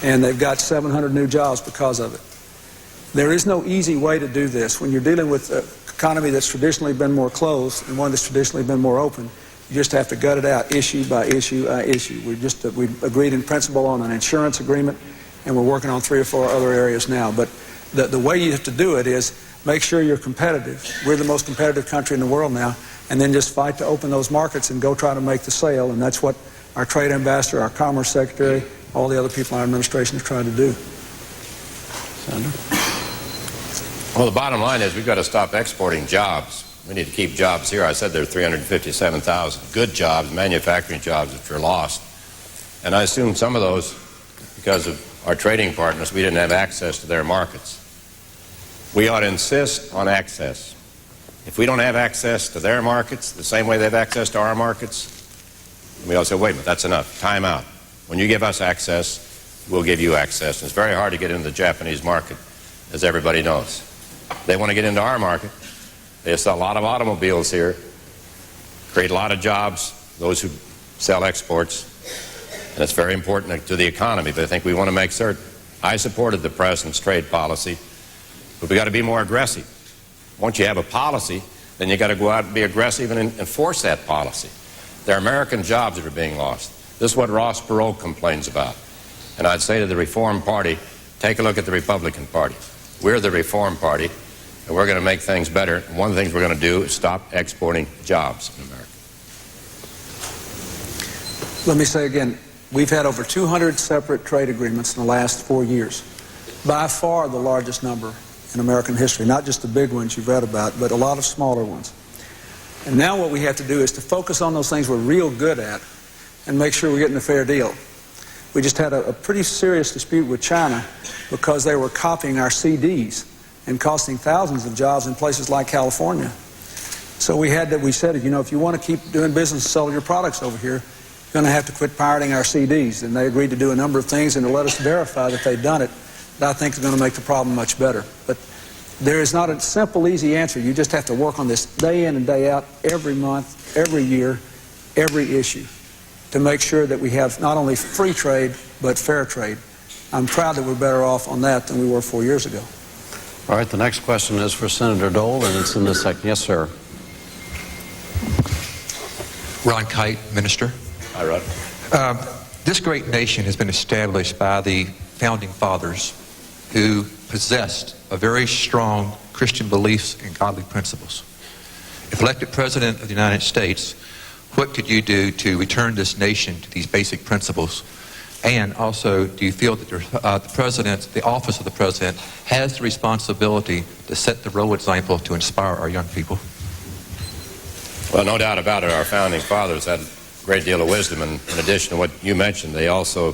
And they've got 700 new jobs because of it. There is no easy way to do this. When you're dealing with an economy that's traditionally been more closed and one that's traditionally been more open, you just have to gut it out issue by issue by issue. We agreed in principle on an insurance agreement, and we're working on 3 or 4 other areas now. But the way you have to do it is make sure you're competitive. We're the most competitive country in the world now, and then just fight to open those markets and go try to make the sale. And that's what our trade ambassador, our commerce secretary, all the other people in our administration have tried to do. Senator? Well, the bottom line is we've got to stop exporting jobs. We need to keep jobs here. I said there are 357,000 good jobs, manufacturing jobs, which are lost. And I assume some of those, because of our trading partners, we didn't have access to their markets. We ought to insist on access. If we don't have access to their markets the same way they have access to our markets, we ought to say, wait a minute, that's enough. Time out. When you give us access, we'll give you access. And it's very hard to get into the Japanese market, as everybody knows. They want to get into our market. They sell a lot of automobiles here, create a lot of jobs, those who sell exports, and it's very important to the economy, but I think we want to make certain. I supported the President's trade policy, but we've got to be more aggressive. Once you have a policy, then you've got to go out and be aggressive and enforce that policy. There are American jobs that are being lost. This is what Ross Perot complains about. And I'd say to the Reform Party, take a look at the Republican Party. We're the Reform Party, and we're going to make things better. And one of the things we're going to do is stop exporting jobs in America. Let me say again, we've had over 200 separate trade agreements in the last 4 years. By far the largest number in American history, not just the big ones you've read about, but a lot of smaller ones. And now what we have to do is to focus on those things we're real good at and make sure we're getting a fair deal. We just had a pretty serious dispute with China because they were copying our CDs and costing thousands of jobs in places like California. So we said, you know, if you want to keep doing business and sell your products over here, you're going to have to quit pirating our CDs. And they agreed to do a number of things and to let us verify that they'd done it. That I think is going to make the problem much better. But there is not a simple, easy answer. You just have to work on this day in and day out, every month, every year, every issue, to make sure that we have not only free trade, but fair trade. I'm proud that we're better off on that than we were 4 years ago. All right, the next question is for Senator Dole, and it's in this section. Yes, sir. Ron Kite, Minister. Hi, Ron. This great nation has been established by the Founding Fathers who possessed a very strong Christian beliefs and godly principles. If elected President of the United States, what could you do to return this nation to these basic principles? And also, do you feel that the President, the office of the President, has the responsibility to set the role example to inspire our young people? Well, no doubt about it. Our Founding Fathers had a great deal of wisdom. And in addition to what you mentioned, they also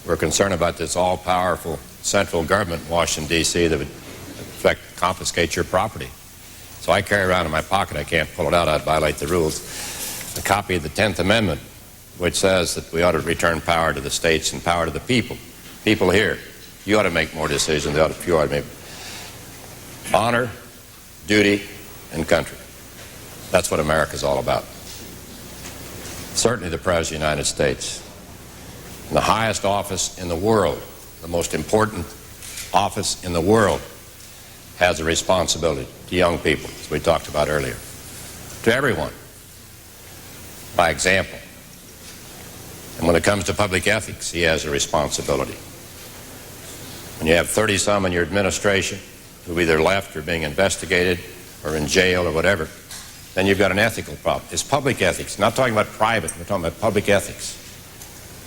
were concerned about this all-powerful central government in Washington, D.C. that would, in fact, confiscate your property. So I carry around in my pocket, I can't pull it out, I'd violate the rules, a copy of the 10th Amendment, which says that we ought to return power to the states and power to the people. People here, you ought to make more decisions. You ought to make honor, duty, and country. That's what America's all about. Certainly the President of the United States, in the highest office in the world, the most important office in the world, has a responsibility to young people, as we talked about earlier, to everyone, by example. And when it comes to public ethics, he has a responsibility. When you have 30-some in your administration who've either left or being investigated or in jail or whatever, then you've got an ethical problem. It's public ethics. Not talking about private, we're talking about public ethics.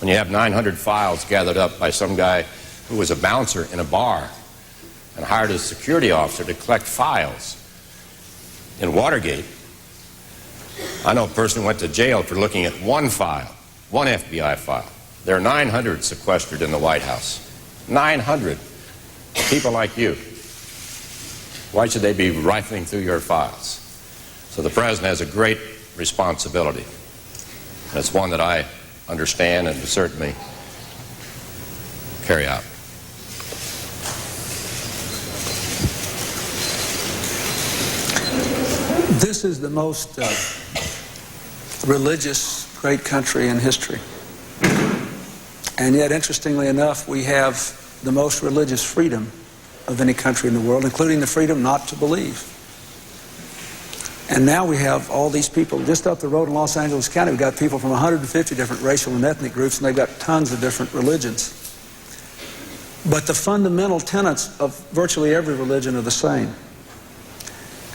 When you have 900 files gathered up by some guy who was a bouncer in a bar and hired a security officer to collect files in Watergate, I know a person who went to jail for looking at one file, one FBI file. There are 900 sequestered in the White House. 900 people like you. Why should they be rifling through your files? So the President has a great responsibility. And it's one that I understand and certainly carry out. This is the most religious great country in history. And yet, interestingly enough, we have the most religious freedom of any country in the world, including the freedom not to believe. And now we have all these people. Just up the road in Los Angeles County, we've got people from 150 different racial and ethnic groups, and they've got tons of different religions. But the fundamental tenets of virtually every religion are the same.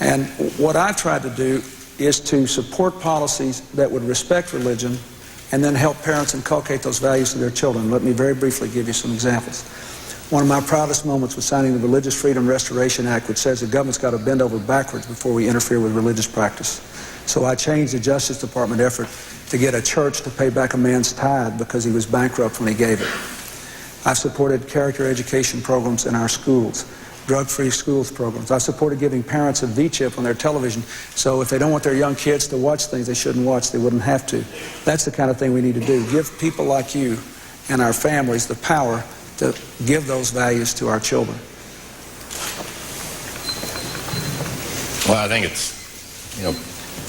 And what I've tried to do is to support policies that would respect religion and then help parents inculcate those values to their children. Let me very briefly give you some examples. One of my proudest moments was signing the Religious Freedom Restoration Act, which says the government's got to bend over backwards before we interfere with religious practice. So I changed the Justice Department effort to get a church to pay back a man's tithe because he was bankrupt when he gave it. I've supported character education programs in our schools, drug-free schools programs. I've supported giving parents a V-chip on their television, so if they don't want their young kids to watch things they shouldn't watch, they wouldn't have to. That's the kind of thing we need to do. Give people like you and our families the power to give those values to our children. Well, I think it's,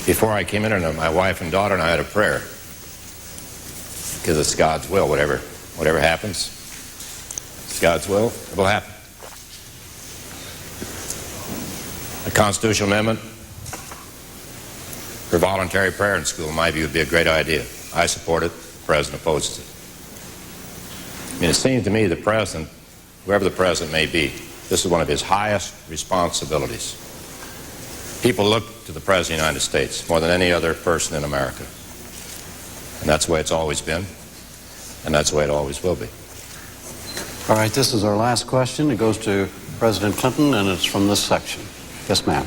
before I came in here, my wife and daughter and I had a prayer. Because it's God's will, whatever happens, it's God's will, it will happen. A constitutional amendment for voluntary prayer in school, in my view, would be a great idea. I support it. The President opposes it. I mean, it seems to me the President, whoever the President may be, this is one of his highest responsibilities. People look to the President of the United States more than any other person in America. And that's the way it's always been, and that's the way it always will be. All right, this is our last question. It goes to President Clinton, and it's from this section. Yes, ma'am.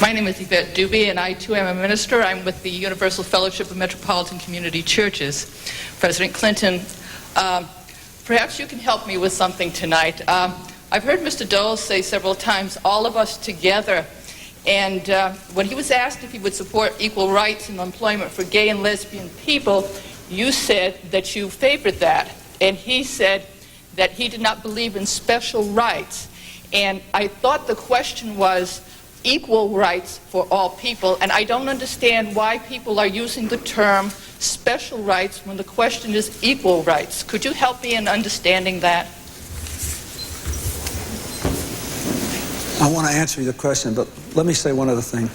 My name is Yvette Doobie, and I, too, am a minister. I'm with the Universal Fellowship of Metropolitan Community Churches. President Clinton, perhaps you can help me with something tonight. I've heard Mr. Dole say several times, all of us together. And when he was asked if he would support equal rights in employment for gay and lesbian people, you said that you favored that. And he said that he did not believe in special rights. And I thought the question was equal rights for all people, and I don't understand why people are using the term special rights when the question is equal rights. Could you help me in understanding that? I want to answer your question, but let me say one other thing.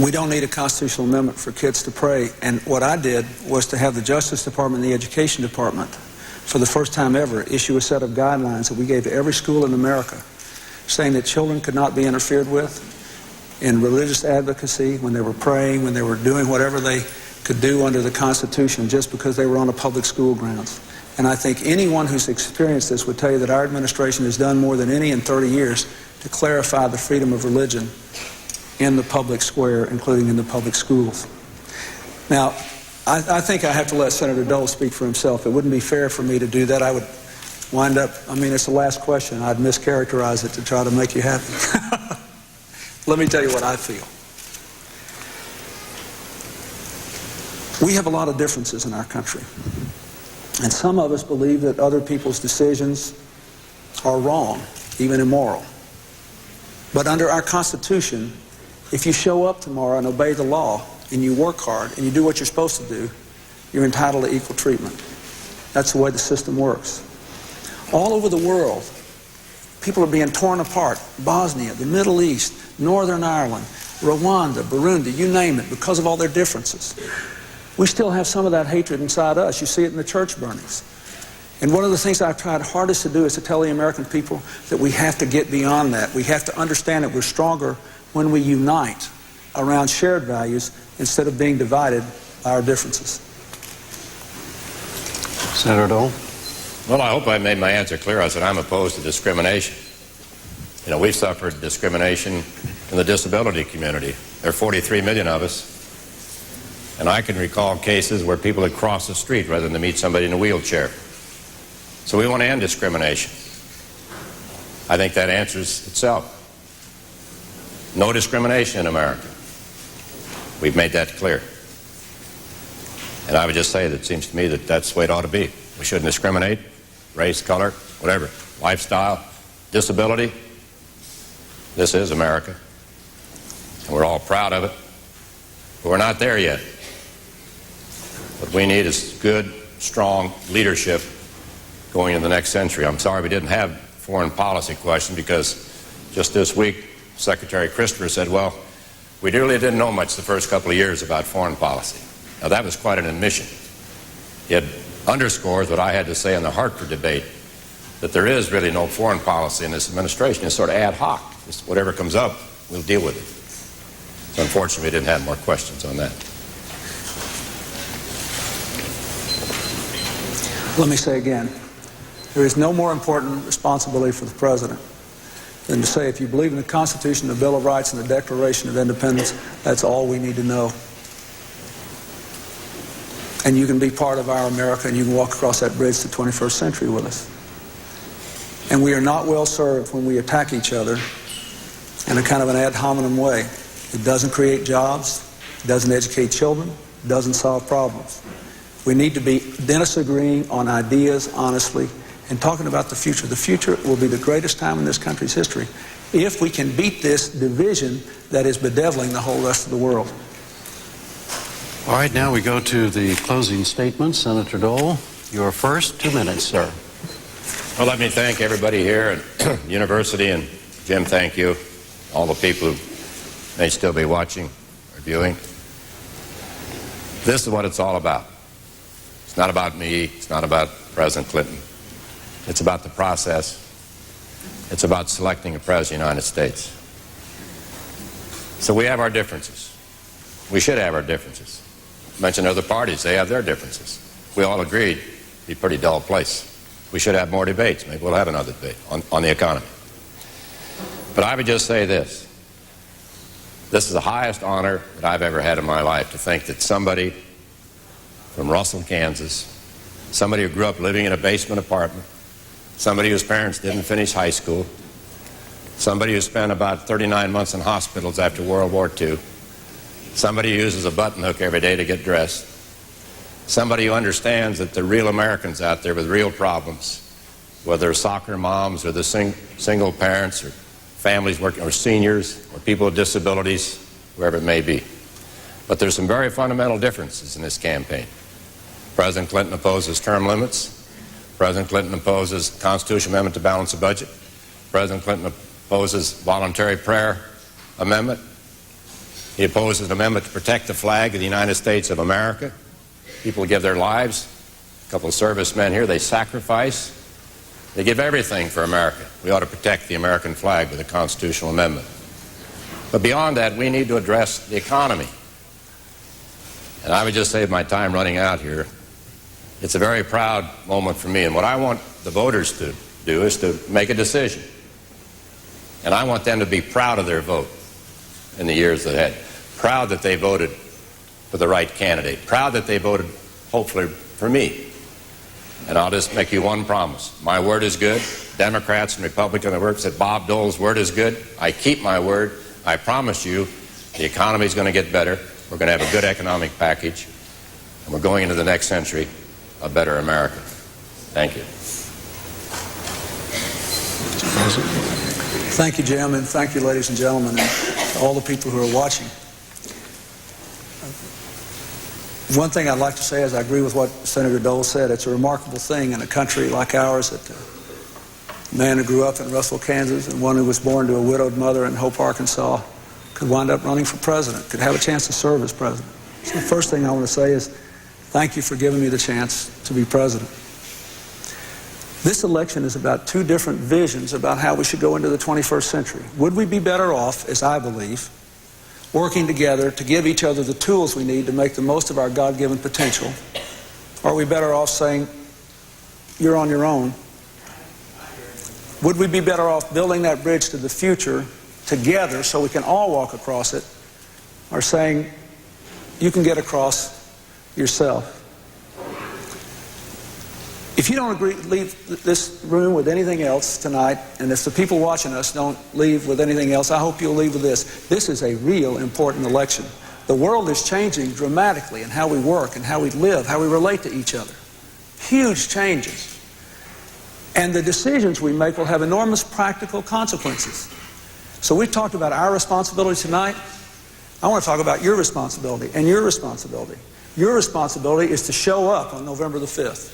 We don't need a constitutional amendment for kids to pray, and what I did was to have the Justice Department and the Education Department, for the first time ever, issue a set of guidelines that we gave to every school in America, saying that children could not be interfered with in religious advocacy when they were praying, when they were doing whatever they could do under the Constitution just because they were on a public school grounds. And I think anyone who's experienced this would tell you that our administration has done more than any in 30 years to clarify the freedom of religion in the public square, including in the public schools. Now, I think I have to let Senator Dole speak for himself. It wouldn't be fair for me to do that. I would wind up, it's the last question. I'd mischaracterize it to try to make you happy. Let me tell you what I feel. We have a lot of differences in our country. And some of us believe that other people's decisions are wrong, even immoral. But under our Constitution, if you show up tomorrow and obey the law, and you work hard, and you do what you're supposed to do, you're entitled to equal treatment. That's the way the system works. All over the world, people are being torn apart. Bosnia, the Middle East, Northern Ireland, Rwanda, Burundi, you name it, because of all their differences. We still have some of that hatred inside us. You see it in the church burnings. And one of the things I've tried hardest to do is to tell the American people that we have to get beyond that. We have to understand that we're stronger when we unite around shared values instead of being divided by our differences. Senator Dole? Well, I hope I made my answer clear. I said I'm opposed to discrimination. You know, we've suffered discrimination in the disability community. There are 43 million of us. And I can recall cases where people had crossed the street rather than to meet somebody in a wheelchair. So we want to end discrimination. I think that answers itself. No discrimination in America. We've made that clear. And I would just say that it seems to me that that's the way it ought to be. We shouldn't discriminate, race, color, whatever, lifestyle, disability. This is America. And we're all proud of it. But we're not there yet. What we need is good, strong leadership going into the next century. I'm sorry we didn't have a foreign policy question because just this week, Secretary Christopher said, well, we really didn't know much the first couple of years about foreign policy. Now, that was quite an admission. It underscores what I had to say in the Hartford debate, that there is really no foreign policy in this administration. It's sort of ad hoc. Just whatever comes up, we'll deal with it. So unfortunately, we didn't have more questions on that. Let me say again, there is no more important responsibility for the President than to say if you believe in the Constitution, the Bill of Rights, and the Declaration of Independence, that's all we need to know. And you can be part of our America and you can walk across that bridge to the 21st century with us. And we are not well served when we attack each other in a kind of an ad hominem way. It doesn't create jobs, it doesn't educate children, it doesn't solve problems. We need to be disagreeing on ideas honestly and talking about the future. The future will be the greatest time in this country's history if we can beat this division that is bedeviling the whole rest of the world. All right, now we go to the closing statements. Senator Dole, your first 2 minutes, sir. Well, let me thank everybody here at the university, and Jim, thank you. All the people who may still be watching or viewing. This is what it's all about. It's not about me. It's not about President Clinton. It's about the process. It's about selecting a president of the United States. So we have our differences. We should have our differences. Mention other parties. They have their differences. We all agreed it'd be a pretty dull place. We should have more debates. Maybe we'll have another debate on the economy. But I would just say this. This is the highest honor that I've ever had in my life, to think that somebody from Russell, Kansas, somebody who grew up living in a basement apartment, somebody whose parents didn't finish high school, somebody who spent about 39 months in hospitals after World War II, somebody who uses a button hook every day to get dressed, somebody who understands that there are real Americans out there with real problems, whether they're soccer moms or the single parents or families working, or seniors or people with disabilities, wherever it may be. But there's some very fundamental differences in this campaign. President Clinton opposes term limits. President Clinton opposes the Constitutional Amendment to balance the budget. President Clinton opposes voluntary prayer amendment. He opposes an amendment to protect the flag of the United States of America. People give their lives. A couple of servicemen here, they sacrifice. They give everything for America. We ought to protect the American flag with a constitutional amendment. But beyond that, we need to address the economy. And I would just say, my time running out here, it's a very proud moment for me. And what I want the voters to do is to make a decision. And I want them to be proud of their vote in the years ahead. Proud that they voted for the right candidate. Proud that they voted, hopefully, for me. And I'll just make you one promise. My word is good. Democrats and Republicans that work said Bob Dole's word is good. I keep my word. I promise you the economy is going to get better. We're going to have a good economic package. And we're going into the next century a better America. Thank you. President. Thank you, Jim, and thank you, ladies and gentlemen, and all the people who are watching. One thing I'd like to say is I agree with what Senator Dole said. It's a remarkable thing in a country like ours that a man who grew up in Russell, Kansas, and one who was born to a widowed mother in Hope, Arkansas, could wind up running for president, could have a chance to serve as president. So the first thing I want to say is thank you for giving me the chance to be president. This election is about two different visions about how we should go into the 21st century. Would we be better off, as I believe, working together to give each other the tools we need to make the most of our God-given potential? Or are we better off saying, you're on your own? Would we be better off building that bridge to the future together so we can all walk across it, or saying, you can get across yourself? If you don't leave this room with anything else tonight, and if the people watching us don't leave with anything else, I hope you'll leave with this. This is a real important election. The world is changing dramatically in how we work and how we live, how we relate to each other. Huge changes. And the decisions we make will have enormous practical consequences. So we've talked about our responsibility tonight. I want to talk about your responsibility and your responsibility. Your responsibility is to show up on November the 5th.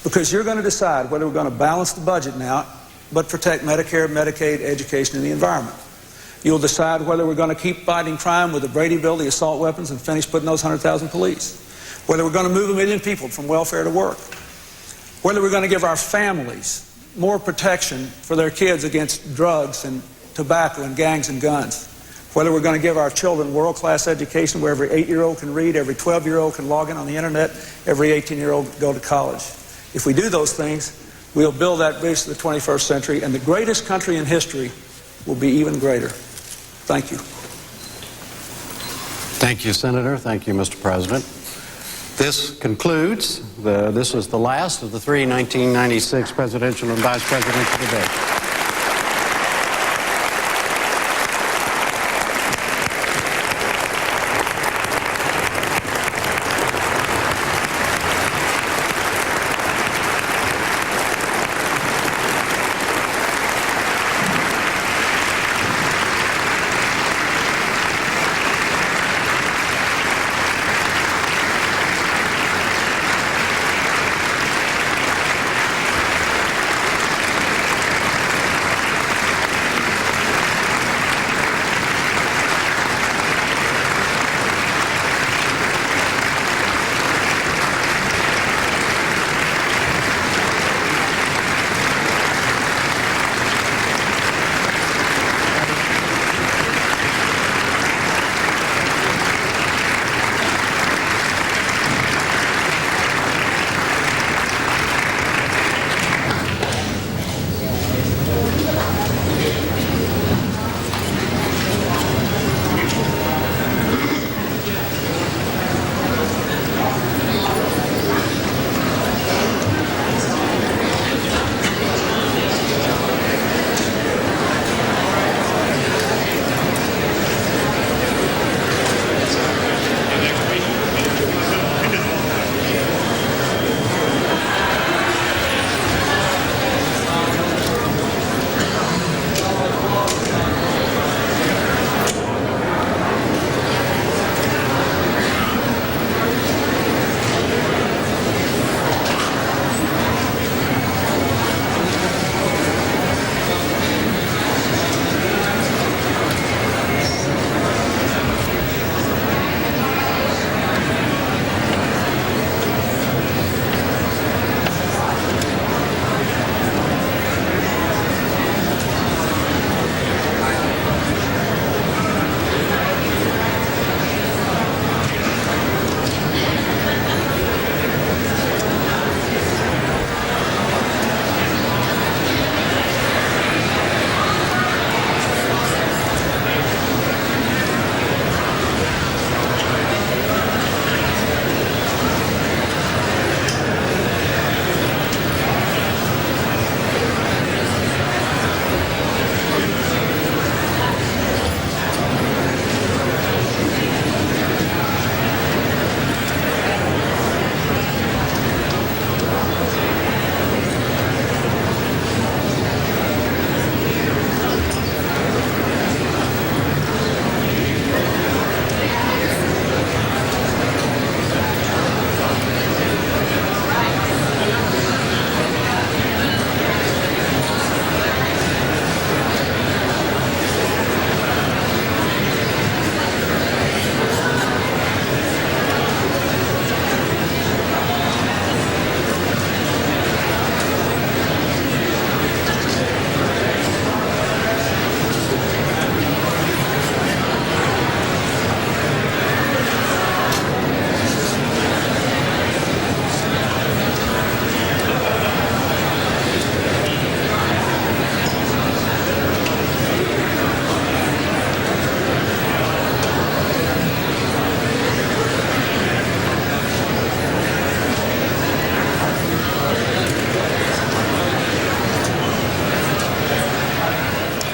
Because you're going to decide whether we're going to balance the budget now, but protect Medicare, Medicaid, education, and the environment. You'll decide whether we're going to keep fighting crime with the Brady Bill, the assault weapons, and finish putting those 100,000 police. Whether we're going to move 1 million people from welfare to work. Whether we're going to give our families more protection for their kids against drugs and tobacco and gangs and guns. Whether we're going to give our children world-class education where every 8-year-old can read, every 12-year-old can log in on the internet, every 18-year-old go to college. If we do those things, we'll build that bridge to the 21st century, and the greatest country in history will be even greater. Thank you. Thank you, Senator. Thank you, Mr. President. This concludes, this is the last of the three 1996 presidential and vice presidential debates.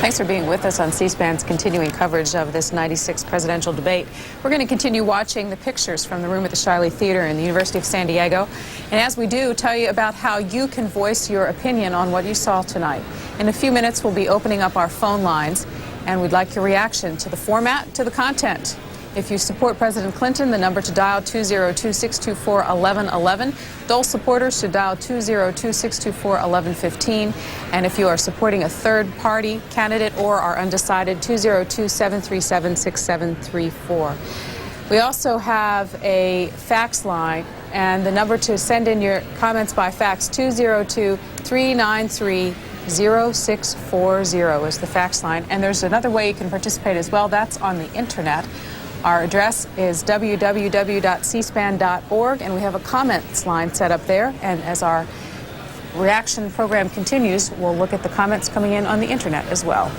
Thanks for being with us on C-SPAN's continuing coverage of this 96th presidential debate. We're going to continue watching the pictures from the room at the Shiley Theater in the University of San Diego. And as we do, tell you about how you can voice your opinion on what you saw tonight. In a few minutes, we'll be opening up our phone lines, and we'd like your reaction to the format, to the content. If you support President Clinton, the number to dial 202-624-1111. Dole supporters should dial 202-624-1115. And if you are supporting a third-party candidate or are undecided, 202-737-6734. We also have a fax line, and the number to send in your comments by fax, 202-393-0640 is the fax line. And there's another way you can participate as well. That's on the internet. Our address is www.cspan.org, and we have a comments line set up there. And as our reaction program continues, we'll look at the comments coming in on the internet as well.